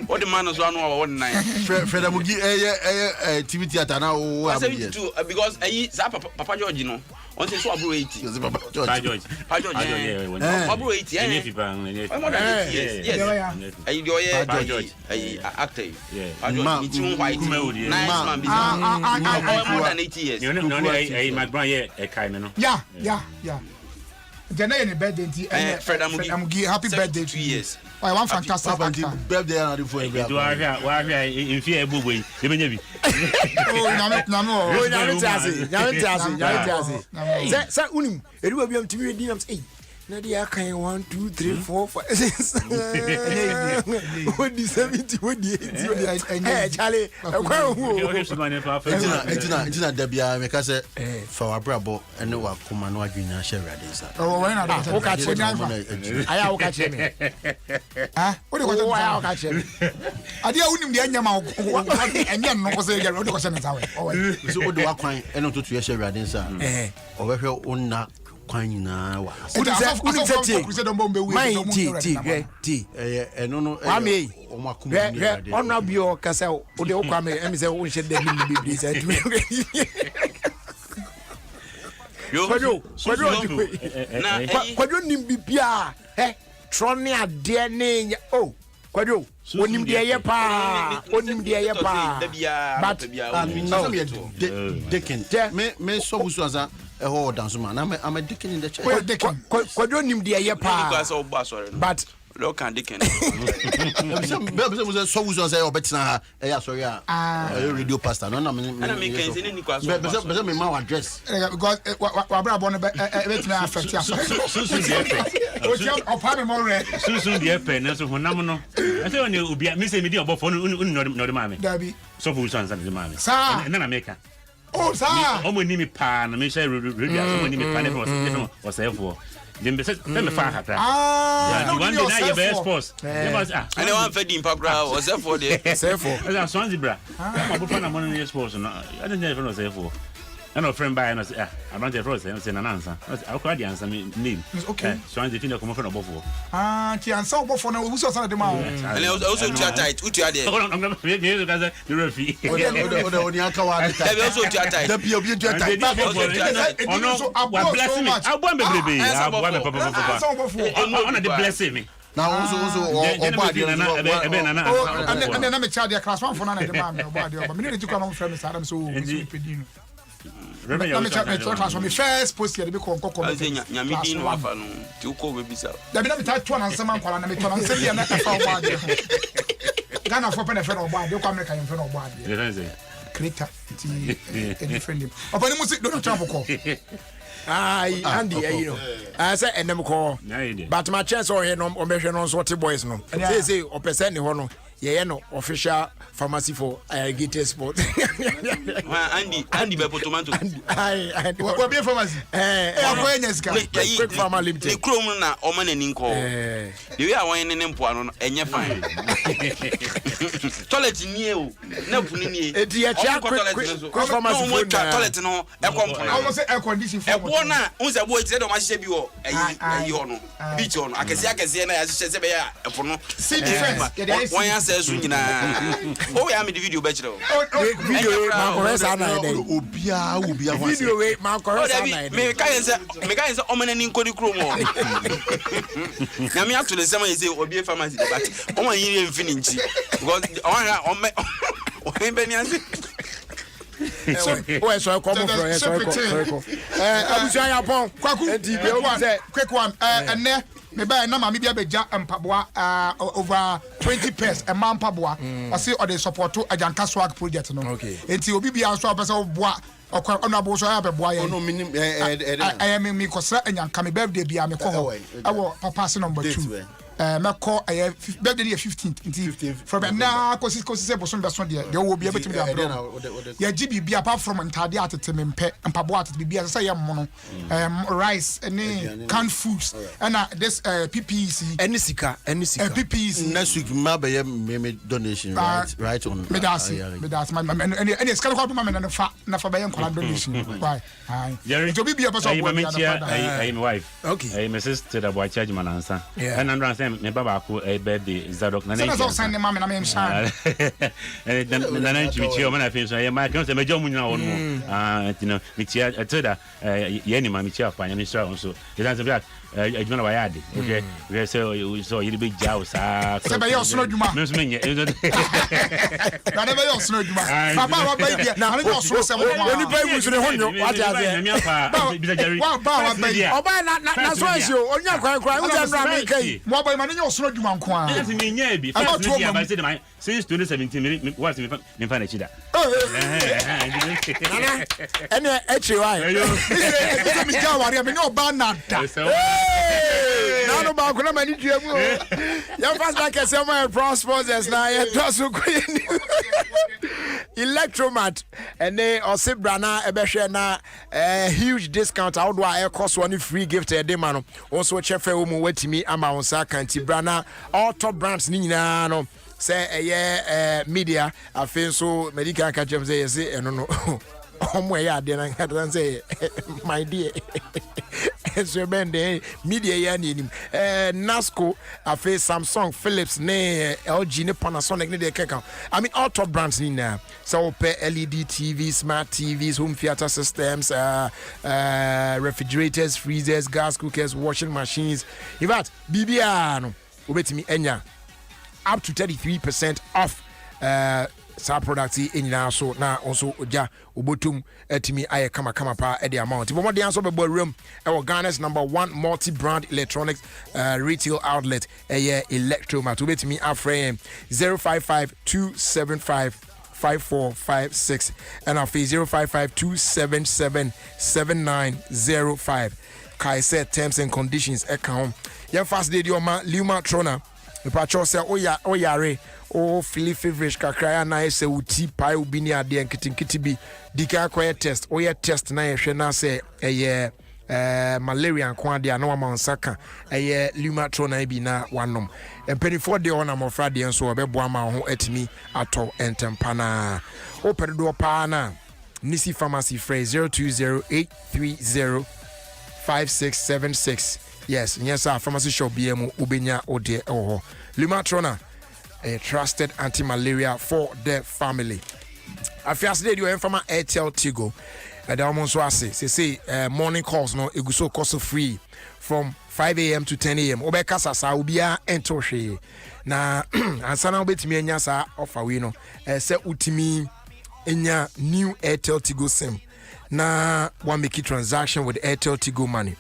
What the man is 1 9. Fred Amugi TV theater now 72 because Papa George no. On say so abro 80. Papa George. Abro 80. I'm more than 80 years. Yes. Papa George. Active. It's white. Nice man. More than 80 years. You know, my brother, a kind of. Yeah. Then birthday Fred Amugi. Happy birthday 2 years. I want fantastic birthday and for in fear boo. Oh, Say unim. It will be on TV DMs 8. Nadia can 1 2 3 4 5 6. What the 70 what the 80 hey Charlie. It's not Debia make us for our brabo and no come no adwina share radisa. Oh, when I catch me. I catch me. Ah, what do you want to catch me? I did unim the anyama and yan no say you do question that way. So what do I kwan and not to share radisa. Or we own na kwan na wa. Ona bio kasa o de okwa me em say o nche de ni bibiri say Kwadwo nim bibia trone ade ne oh Kwadwo onim de ye pa but Deacon me so busuaza ho dance man I'm a deacon in the church Kwadwo nim de ye pa but Look can dicken. So we say obetina sorry radio pastor no na me my address because wa bra born bet me affect ya soon the pen na so honam no I say oni obi me say me di obofo no no mama dabi so for so answer the mama na make oh sir omo ni me pa na me share radio so ni me pa na was say for them be say me fa hakra the one day na best sports and one fed in program was say for the say for as Swansea bra ma bo fa na money sports no I don't know say for and a friend by and say I want to cross and say an answer I call the answer name okay so I think come from above ti answer above na we so say the man and also too tight who you there I'm going to the referee oni aka wa they also too tight the obi too tight oh no I bless me I want baby I want papa on the blessing me now also obadi and na me child ya class 1 for na the man obadi but me need to come on friend Adam so pedino let me check my class from the first post here be kon kokko nyame din no afa no ti uko be bisa da bi na me ta to na nsema kwala na me to na nsema ya na afa obadi Ghana for pen friend obadi ko America friend obadi creator ti a different name open music Donald Trump ko Andy, you know. I say enem ko. But my chance or here no omehwe no so boys no. Say o person ni ho no. Ye no official pharmacy for Gator Sport. Andy be potomato. Ai, we be pharmacy. Quick Pharma Limited. The chrome na o man ani nko. The way awon ne mpo ano no enye fine. Toilet ni e o. Na pu ni e. Eti ya cha quick pharmacy for toilet no e kompo na. Almost air condition for. E bo na unse bo eti do ma hye bi wo. Ayi ho no. Beach ho no. Akese na ya hye se be ya e po no. See defense. Says you oh yeah me the video bachelor video ma correct na obia video we ma correct na me can say omana ni nkodi kro mo na me actually say man say obi pharmacy but o man yin mfini nchi because o be ni anse so come from so abusuan ya pon kwaku quick one ene me buy na mama bia beja mpaboa over 20 pence a man mpaboa I say or the support to ajanka swag project no enti obi bia so apesa boa okwa ona bo so ya be boa ye no minim I am me kosra anyanka me birthday bia me ko ho awo papa se number 2 me call birthday 15th from na kosi say boson be so de wo bia betimi de abro ya gibi bia apart from ntade atete me mpe mpaboa atete bia say ya mo no rice any canned foods and this PPC any sika PPC next week ma be me donation right on me that's and it's kind of my man na fa be nkola donation why to be a person my wife okay my sister that boy charge man answer and understand me baba ko birthday Zadok na na so send mama na me msha na na nchi o mana fin so ya ma kan se mejo mu nyina won mu you know me tia toda ye ni ma me tia apanya me stra on so it has be adwuma wa yade okay we say so you be jaw sa se be yo sno adwuma me so me nye na be yo sno adwuma papa wa ba dia na yo sno se mo oni ba ibu so ne honyo what is there me afa bi jari wa ba wa ba oba na so asio onya kwan kwan u jandra me kai mo ba ma ne yo sno adwuma nko a yes me nya bi first me dia ba say the since 2017 me what me fa na chida nana ene echi wa ese mi ja wari me no ba na da nano ba kuna mani tuamu ya fast like say my pro sponsors na ya toso kwini Electromat and they osibra na ebehwe na huge discount out do a cost one free gift e dey man also chefe wo mu watimi ama won sa kanti brana all top brands ni nyina no say media afen so medical catchem say yes eno no omo ya de na kan say my dear so bende media ya ni Nasco afe Samsung Philips ne LG ne Panasonic ne de keka I mean all top brands ni na so pe LED TV smart TVs home theater systems refrigerators freezers gas cookers washing machines in fact bibia no obetimi enya up to 33% off sa product nyina so na also oja obotum atimi aye kama pa e the amount but modern so be room e Ghana's #1 multi-brand electronics retail outlet Electromat obetimi aframe 055-275-5456 and after 055-277-7905 Kai said terms and conditions account your fast day your Luma Trona the patrol say oyare o feel feverish kakra na ese uti pai ubi ni ade nkiti bi dika kwa test o test na yehwe na say malaria nko ade na wa mansaka Luma na bi na wanom empenifo de ona mofra de nso obebo ma ho atimi ato entempana o pedo pa na Nisi Pharmacy phrase 0208305676 yes our pharmacy shop BM ubenya ode oho Lumatrona a trusted anti-malaria for the family. Afias day you informa Airtel Tigo Adom 106.3 say morning calls no eguso cost free from 5 a.m. to 10 a.m. Obeka sasa ubia entoshe na ansana obetimi enya sa offer we no se utimi enya new Airtel Tigo sim na one make transaction with Airtel Tigo money.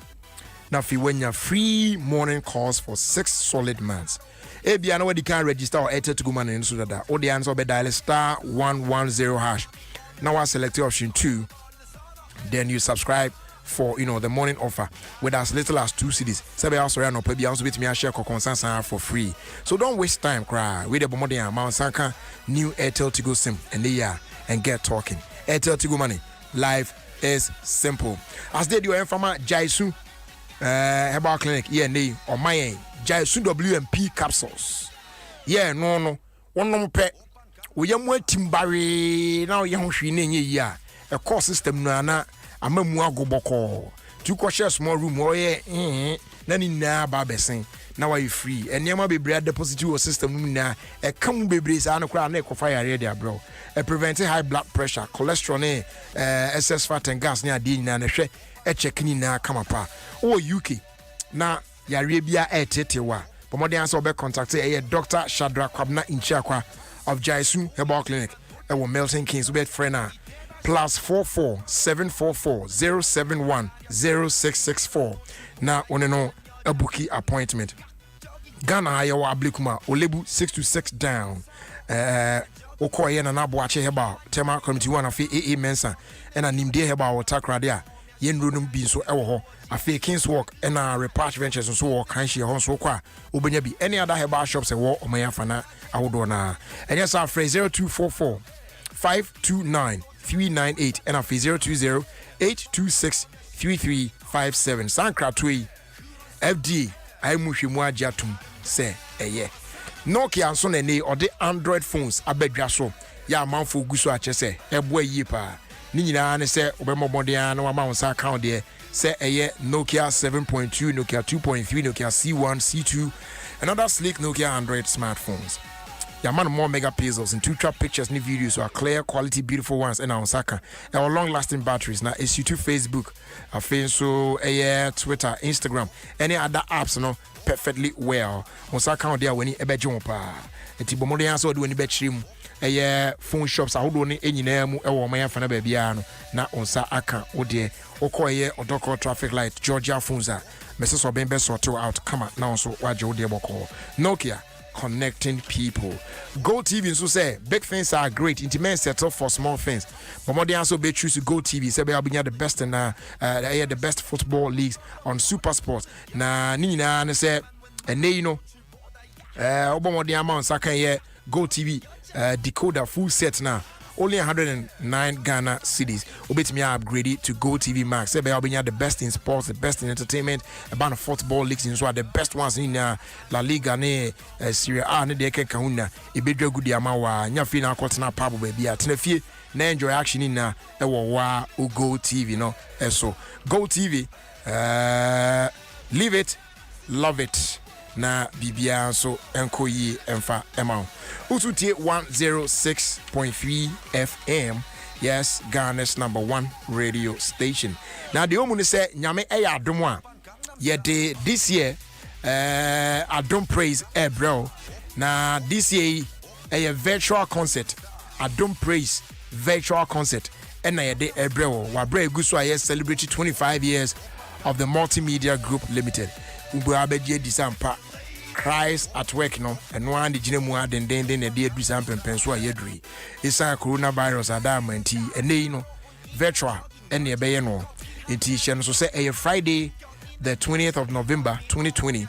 Now if you win your free morning calls for 6 solid months. Ebia na wadi can register or Airtel Tigo money so that all the answer be dial *110#. Now I select option 2. Then you subscribe for the morning offer with as little as 2 cedis. Sabe also run up be also with me a share consensus for free. So don't waste time cry. With the more than amount sanka new Airtel Tigo sim and and get talking. Airtel Tigo money. Life is simple. As they do informa Jaisu herbal clinic or my Jaisu WMP capsules. No one pe we am timbari now young shini ya a core system na amamu agoboko. 2 share small room nani na babesin. Now are you free? And yama be bread deposit your system na a come be brace and crown neck of fire area, bro. Preventing high blood pressure, cholesterol, excess fat and gas near din and a checking na come up. UK na Yarabia Tetewa. But more than answer be contacted a Dr. Shadrach Kwabna in Chakwa of Jaisu Herbal Clinic. Our Milton Keynes bed friend +44 744 071 0664. Now on a bookie appointment. Ghana Iowa Ablikuma Olebu 626 down. Okoye na nabwache heba tema committee 1 afi AA Mensa ena nimde heba otakra dia yenrodum bi so ewo ho afi Kings Walk ena Repatch Ventures so wo kanhye ho so kwa obenya bi any other heba shops wo omayafana awodo na enya sa phrase 0244 529 398 ena afi 020 826 3357 sankra tui FD aimuhwemu ajatum se eye Nokia so na ne ode Android phones abadwa so ya amanfo guso ache se ebo yi pa ni nyina ne se obemobodea na wama wonsa account de se eye Nokia 7.2 Nokia 2.3 Nokia C1 C2 and other sleek Nokia Android smartphones. Ya man more megapixels and 2 trap pictures and videos are clear quality beautiful ones and on Saka our long lasting batteries na SU2 Facebook so Twitter Instagram any other apps perfectly well on Saka on there when ebejo pa enti bomode answer do ni betrim phone shops ahodo ni enyina mu e wo man fa na ba bia no na onsa aka ode okoye odoko traffic light Georgia phones a message oben be sort out kama na onso waje ode boko Nokia connecting people. Go TV so say big things are great. Intimate settle for small things. But more than also be choose to Go TV. Say we are the best in the best football leagues on Super Sports. Na nina na say and obo more than amount saka Go TV decoder full set now. Only 109 Ghana cedis. Obetimi upgrade it to Go TV Max. Say we are the best in sports, the best in entertainment, about football leagues in so the best ones in La Liga ne Serie A ne de ke kahuna. Ibedwa gudi amawa. Nya fi na kwotena pabo baby at na fie na enjoy action in na ewo wa Go TV no. So Go TV live it, love it. Na bibia so enkoyi emfa emao ututie 106.3 FM yes Ghana's #1 radio station. Now the omu say nyame eya adom a ye de this year Adom praise bro. Now this year a virtual concert Adom Praise virtual concert and I de Ebrewo Wabre Guswa celebrated 25 years of the Multimedia Group Limited. Ubu abeje disampa Christ at work no and one the jinemu den e de disampa penso ayedri. Isa coronavirus adama nti ene no virtual and e be no. Enti hye so say a Friday the 20th of November 2020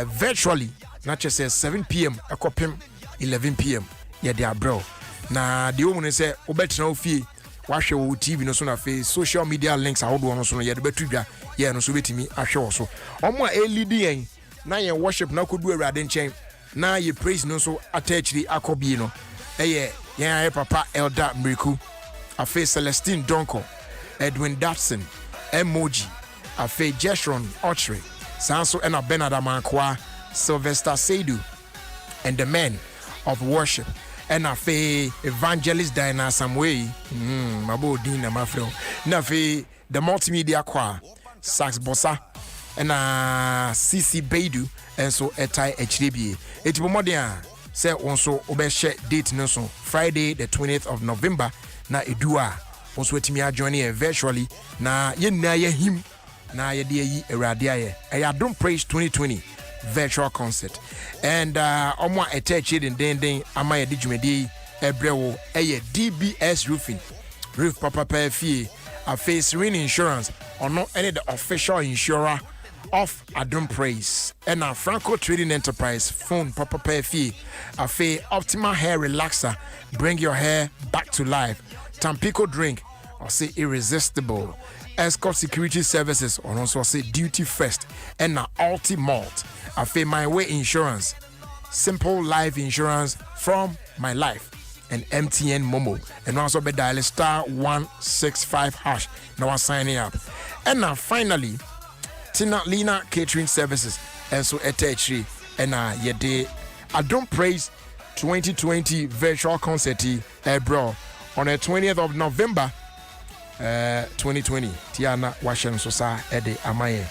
virtually not just 7 p.m. akopem 11 p.m. yeah they are bro na the woman say obetra ofie wahwe wo TV no so na face social media links ahodo no so no yeah the betudwa yeah no so betimi ahwe wo so omo a leading yen na ye worship na kodu awurade nchen na ye praise no so attachri akobi no yeah papa Elder Mriku afa Celestine Donko Edwin Datson Emoji afa Jeshron Ochre Sanso and Bernard Amankwa Sylvester Seidu and the men of worship and afe evangelist Diana Samway mabo din na mafro na afe the multimedia choir Sax Bossa and CC Baidu and so etai HDB etibomodea say onso obehye date no so Friday the 20th of November na edua onso etimi join virtually na yenna ye him na ye de yi awurade aye Adom Praise 2020 virtual concert and omo attach it in den ama ye djumedi ebrewo DBS roofing roof papa fie a face Serene Insurance ono any the official insurer of Adom Praise and a Franco Trading Enterprise phone papa fie a fe Optimal Hair Relaxer bring your hair back to life Tampico drink or say irresistible Escort Security Services or also say Duty First and na Ulti Malt I feel My Way Insurance Simple Life Insurance from My Life and MTN Momo and also be dial *165# now signing up and now finally Tina Lina Catering Services and so etechri and yede Adom Praise 2020 virtual concert bro on the 20th of November 2020 Tiana Washen Sosa Ede Amaye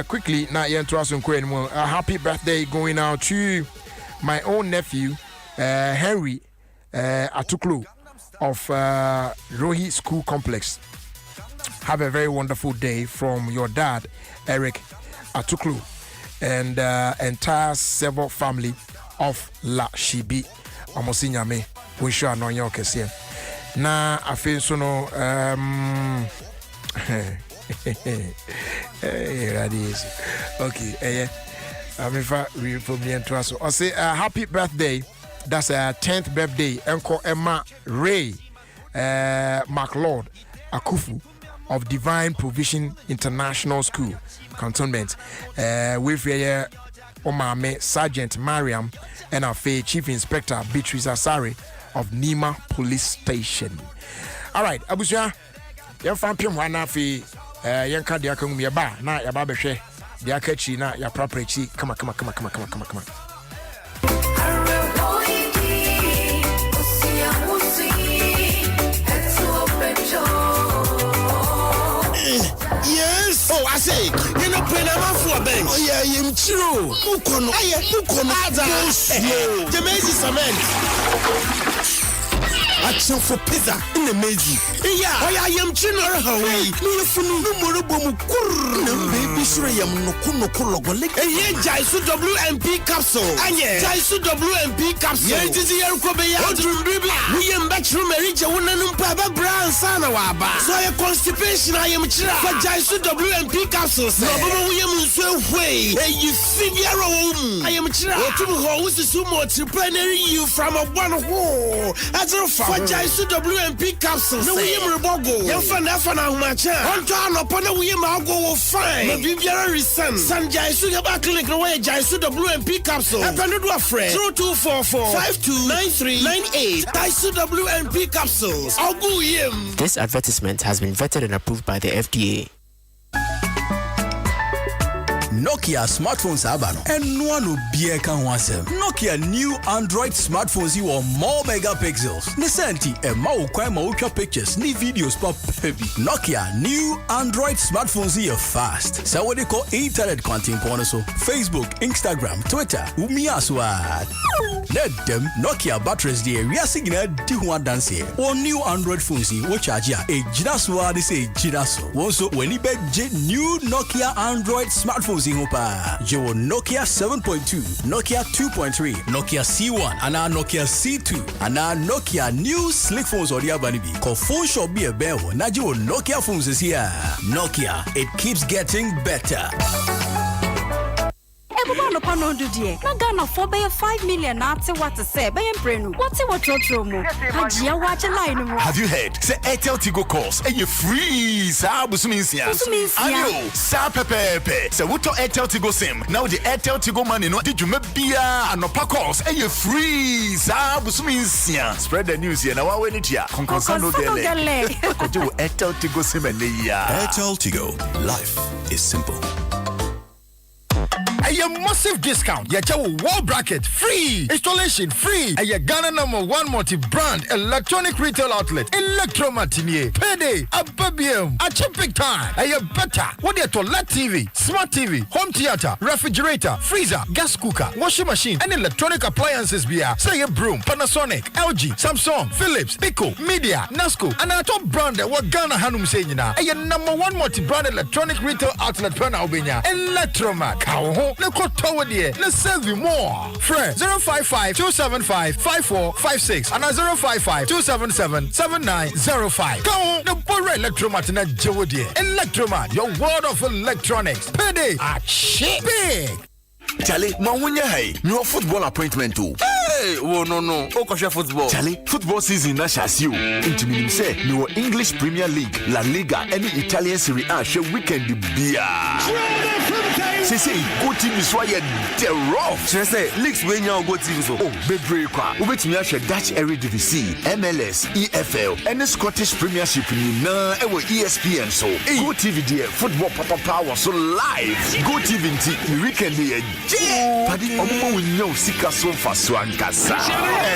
quickly now to us a happy birthday going out to my own nephew Henry Atuklu of Rohi School Complex. Have a very wonderful day from your dad Eric Atuklu and entire Sevo family of La Shibi Omosinyame wish you no your kese na afi so no okay I'm from the so I say happy birthday that's a 10th birthday Uncle Emma Ray McLeod Akufu of Divine Provision International School Cantonment with Omame Sergeant Mariam and our Chief Inspector Beatrice Asari of Nima Police Station. All right, Abusia, you found him one of the Yanka Diakum Yaba, na Yababe, Diakachi, na ya property. Come on. Yes. Oh, I say, you know, pay them for a bank. Oh, yeah, I'm true. Mukono. The Mazy Cement. Action for pizza in the Mazy. Yeah, I am Chinner Hawaii. No more baby, sure, I am no Kuno. And yeah, Jaisu WMP capsule. And yeah, Jaisu WMP capsule. Yeah, it is the Yankobea. William Batchroom, Marija, Wunanum Papa Brown Sanawaba. So I constipation, I am Chira. For Jaisu WMP capsules. No, William so way. And you figure I am Chira. To who is sumo to plenary you from a one hole. As a for Jaisu WMP capsules. No, William Rebogo. Yafana Macha. On time upon a William I'll go fine. No, Bibiara San Jaisu Yabaklik away Jaisu WMP capsule. I've been to a friend. 0244-529398. Jaisu WMP capsules. I'll go him. This advertisement has been vetted and approved by the FDA. Nokia smartphones abano. And no one will be a can Nokia new Android smartphones you are more megapixels. Nisenti e mau kwa maucha pictures ni videos pop baby. Nokia new Android smartphones you fast. So what they call internet content porno so Facebook, Instagram, Twitter, umiaswa. Let them Nokia batteries there. We are singing di one dance here. Or new Android phones you charge ya a jinaswa they say jinaso. Also when you bet new Nokia Android smartphones in Hopa. Jo Nokia 7.2, Nokia 2.3, Nokia C1, and now Nokia C2, and now Nokia new slick phones or the abanibi. Call phone shop be a bell. Najo Nokia phones is here. Nokia, it keeps getting better. Everyone upon on do dear. Not gonna for by 5 million after what to say. By Emprenu. What's it what your tromo? Hajia watch a line. Have you heard? Say Airtel Tigo calls and you freeze. Busuminsia. Ayo, sa pepe. So what to Airtel Tigo sim? Now the Airtel Tigo money no did you maybe and no calls and you freeze. Busuminsia. Spread the news here. Now I win it here. Conconsano dele. Kojo Airtel Tigo sim and Airtel Tigo. Life is simple. A massive discount. Your wall bracket free. Installation free. A Ghana #1 multi-brand electronic retail outlet. Electromatinier. Payday. A BBM. A chipping time. A better. What your toilet TV, smart TV, home theater, refrigerator, freezer, gas cooker, washing machine, and electronic appliances beer. Say a broom. Panasonic, LG, Samsung, Philips, Pico, Media, Nasco, and our top brand what Ghana Hanum saying now. A #1 multi-brand electronic retail outlet per Albania. Electromat. No code toward here. Let's save you more. Friend 055-275-5456 and 055-277-7905. Come on, the Bora Electromat in Jawadi. Electromat, your world of electronics. Payday at shit big. Charlie, Mawunya hey, your football appointment too. Hey, oh no. Okosha football. Charlie, football season na shasiu. Into me say, no English Premier League, La Liga, any Italian Serie A show weekend beer. Say, go team is why you're rough. Say, leagues when you go team so. Oh, baby, ubet me a Dutch Eredivisie, MLS, EFL, and the Scottish Premiership na ewo ESPN so. Go TV there, football power so live. Go TV the weekend there. Padi omo we know sika so faso ankasa.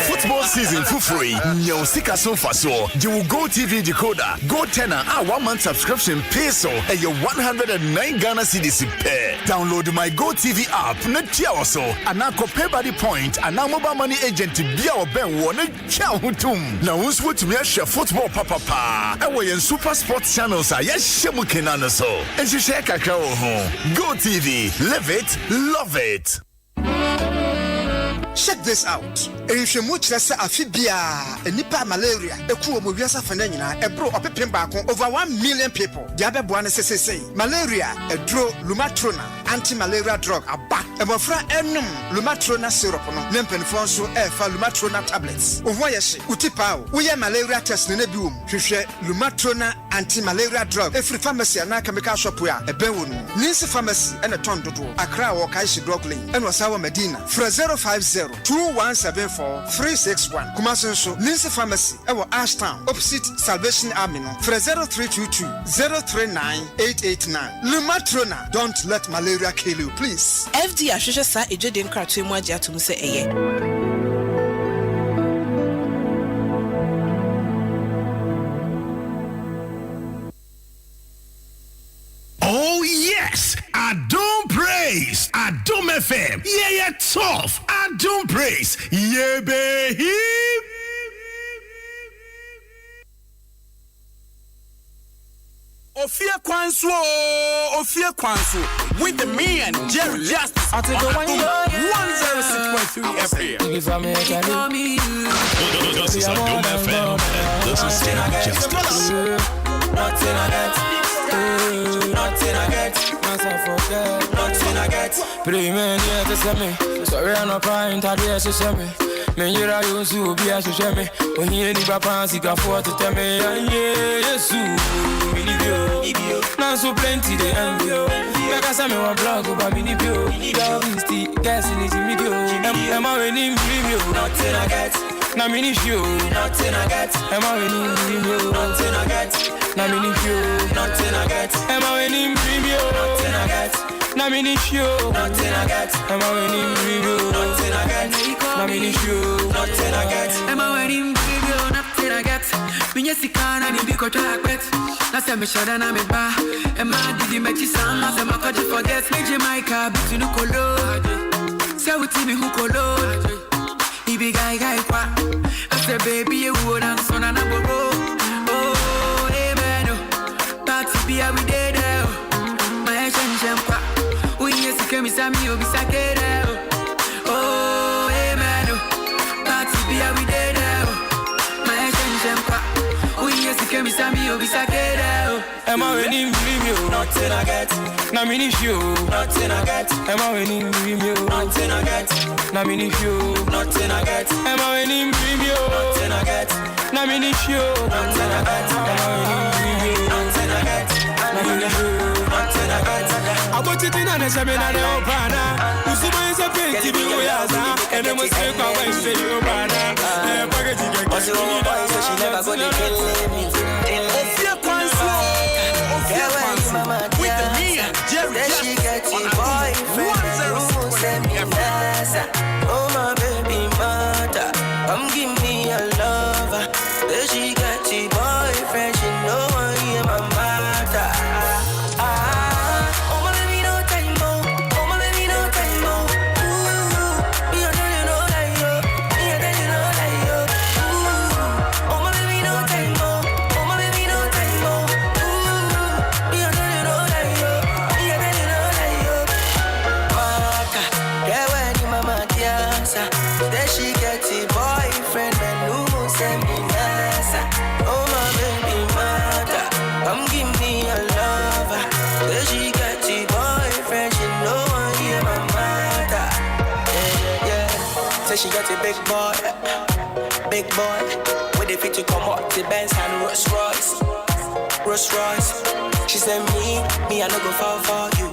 Football season for free. Nyo sika so faso. You go TV decoder, go tenor, 1 month subscription pay so and your 109 Ghana cedis pay. Download my Go TV app, not tia also. And now pay by the point, and now mobile money agent to be our ben one chow tum. Now who's what to me a football papa. And we in super sports channels are yes shemukinana so. And you share kakao home. Go TV, live it, love it. Check this out. If you much less amphibia, a nipa malaria, a cool moviasa fanina, a bro of a over 1 million people. The other one say malaria, a draw lumatrona, anti-malaria drug, a back, a mofra enum, lumatrona syrup, Nempen Fonso, F, lumatrona tablets. Uwayashi, Utipao, we are malaria test in a boom, Fisher, lumatrona, anti-malaria drug, every pharmacy and Nakamika shop where a bewun, Nisi pharmacy and a ton to do, a crowd or Kaishi drug lane, and Wasawa Medina, for 050-2174-361. Kumasun Show, Nisi Pharmacy, our Ashtown, opposite Salvation Army, for 0322-039-889. Lumatrona, don't let malaria kill you, please. FD Ashusha Sa Ejodin Kratu Mwaja to Muse Eye. Oh yes, Adom Praise, Adom FM, yeah tough, Adom Praise, yeah baby. Ofie Kwanso, with the me and Jerry Justice. I'll take the 106.3 FM. This is Adom FM. This is Jerry Justice. Nothing I get, nothing I get, nothing I get. Pretty man, yeah, to send me. Sorry, I'm not crying, I dare to send me. Man, you're a use to be a show me. When you need a pass, you can afford to tell me. Yes, you now so plenty, they envy you. Like I said, my blog about me, you. You're still guessing it's me, you. I'm already in review. Nothing I get. Na mini show, nothing I get. Am I winning premium? Nothing I get. Na mini show, nothing I get. Am I winning premium? Nothing I get. Na mini mini show, nothing I get. Am I winning review? Nothing I get. Na mini show, nothing I get. Am I winning review? Nothing I get. Minya sikana ni biko track bet. Na se me shada na me ba. Am I did me chisam? Na se me kaji forget. Me Jamaica bitu no kolo. Say with me who kolo. Ibi guy kwa. I say baby you would and son and aboro. Oh, amen. Party be every day there. My attention kwa. We yes kemi sami obi sakere. Oh, amen. Party be every day there. My attention kwa. We yes kemi sami obi sakere. Am I winning review? Nothing I get. Na mini show. Nothing I get. Am I winning review? Nothing I get. Na mini show. Nothing I get. Am I winning review? Nothing I get. Na mini show. Nothing I get. Am I winning review? Nothing I get. Na mini show. Nothing I get. I put it in a seminar de opana. Usuma is a painting uyaza. And then we say kwa say you bana. She never gonna kill me. Ofie Kwanso. With the me and Jerry she gets a boyfriend. Oh my baby mother, come give me a lover. Then she got a boyfriend. She know I am my mother. Oh my baby no time more. Oh my baby no time more. Ooh, me I tell you no lie yo. Me I tell you no lie yo. Ooh, oh my baby no time more. Oh my baby no time more. Ooh, me I tell you no lie yo. Me I tell you no lie yo. Maka, yeah when you mama tiasa, then she get a boyfriend and no send me nasa. Oh my baby mother, come give me a lover. Then she get a boyfriend, she know I am my mother. Yeah, yeah. Say she got a big boy, with the fit to come up the Benz and Rolls Royce. She said me I no go fall for you,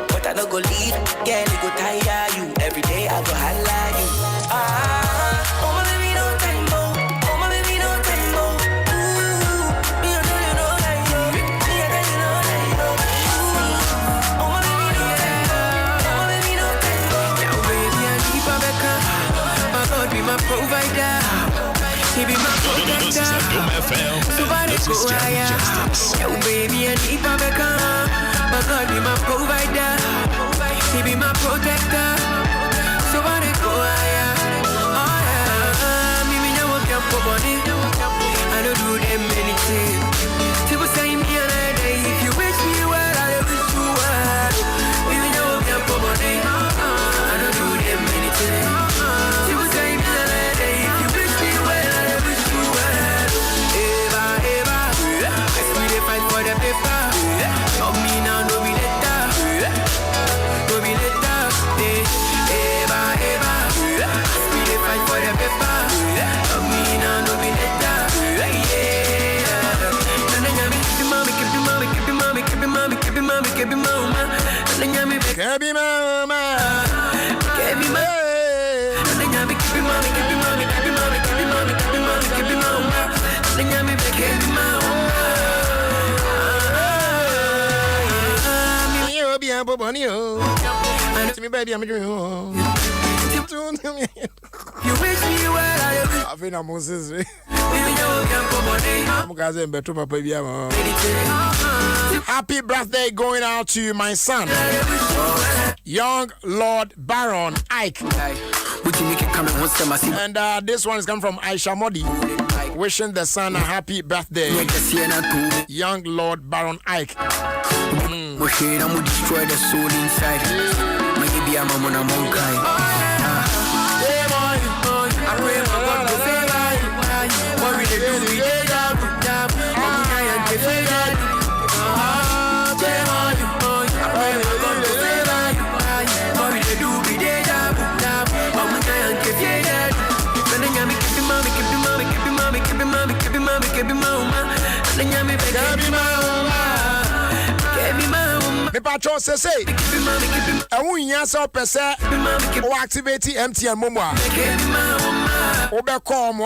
but I no go leave, girl you go tire you. Every day I go holla you. Oh my baby no time more, oh my baby no time more. Ooh, me I tell you no lie yo, me I tell you no lie yo. Ooh, oh my baby no time more, oh my baby no time more. Now baby I keep a back up. My God be my provider. He be my protector. Somebody go higher. Yo baby I keep a back up. My God be my provider. He be my protector. Somebody go higher. Oh yeah. Me no work up for money. I don't do them anything. People say me and I, if you wish me well, I wish you well. Me no work up for money. I don't do them anything. People say me and I, if you wish me well, I wish you well. Eva, I see they fight for the paper. Love me now, no be later. No be later. Eva, I see they fight for the paper. Love me now, no be later. Yeah. And then you keep your mommy. And then you Kebi mama. And then you keep your mommy. And then you keep mama. Be a bobonio. Me baby, I'm doing. You wish me well, I think I'm Moses. Happy birthday going out to my son, young Lord Baron Ike. And this one is coming from Aisha Modi, wishing the son a happy birthday, young Lord Baron Ike. Moshe, I'm gonna destroy the soul inside. Maybe I'm on a monkey. I pray for God to favor you. What we do, we did up. I'm going to favor you. I pray for God to favor you. What we do, we did up. I'm going to favor you. And then you keep your mommy. And then you keep Me patron say I won't answer per se or activate MTN Momo. Obe call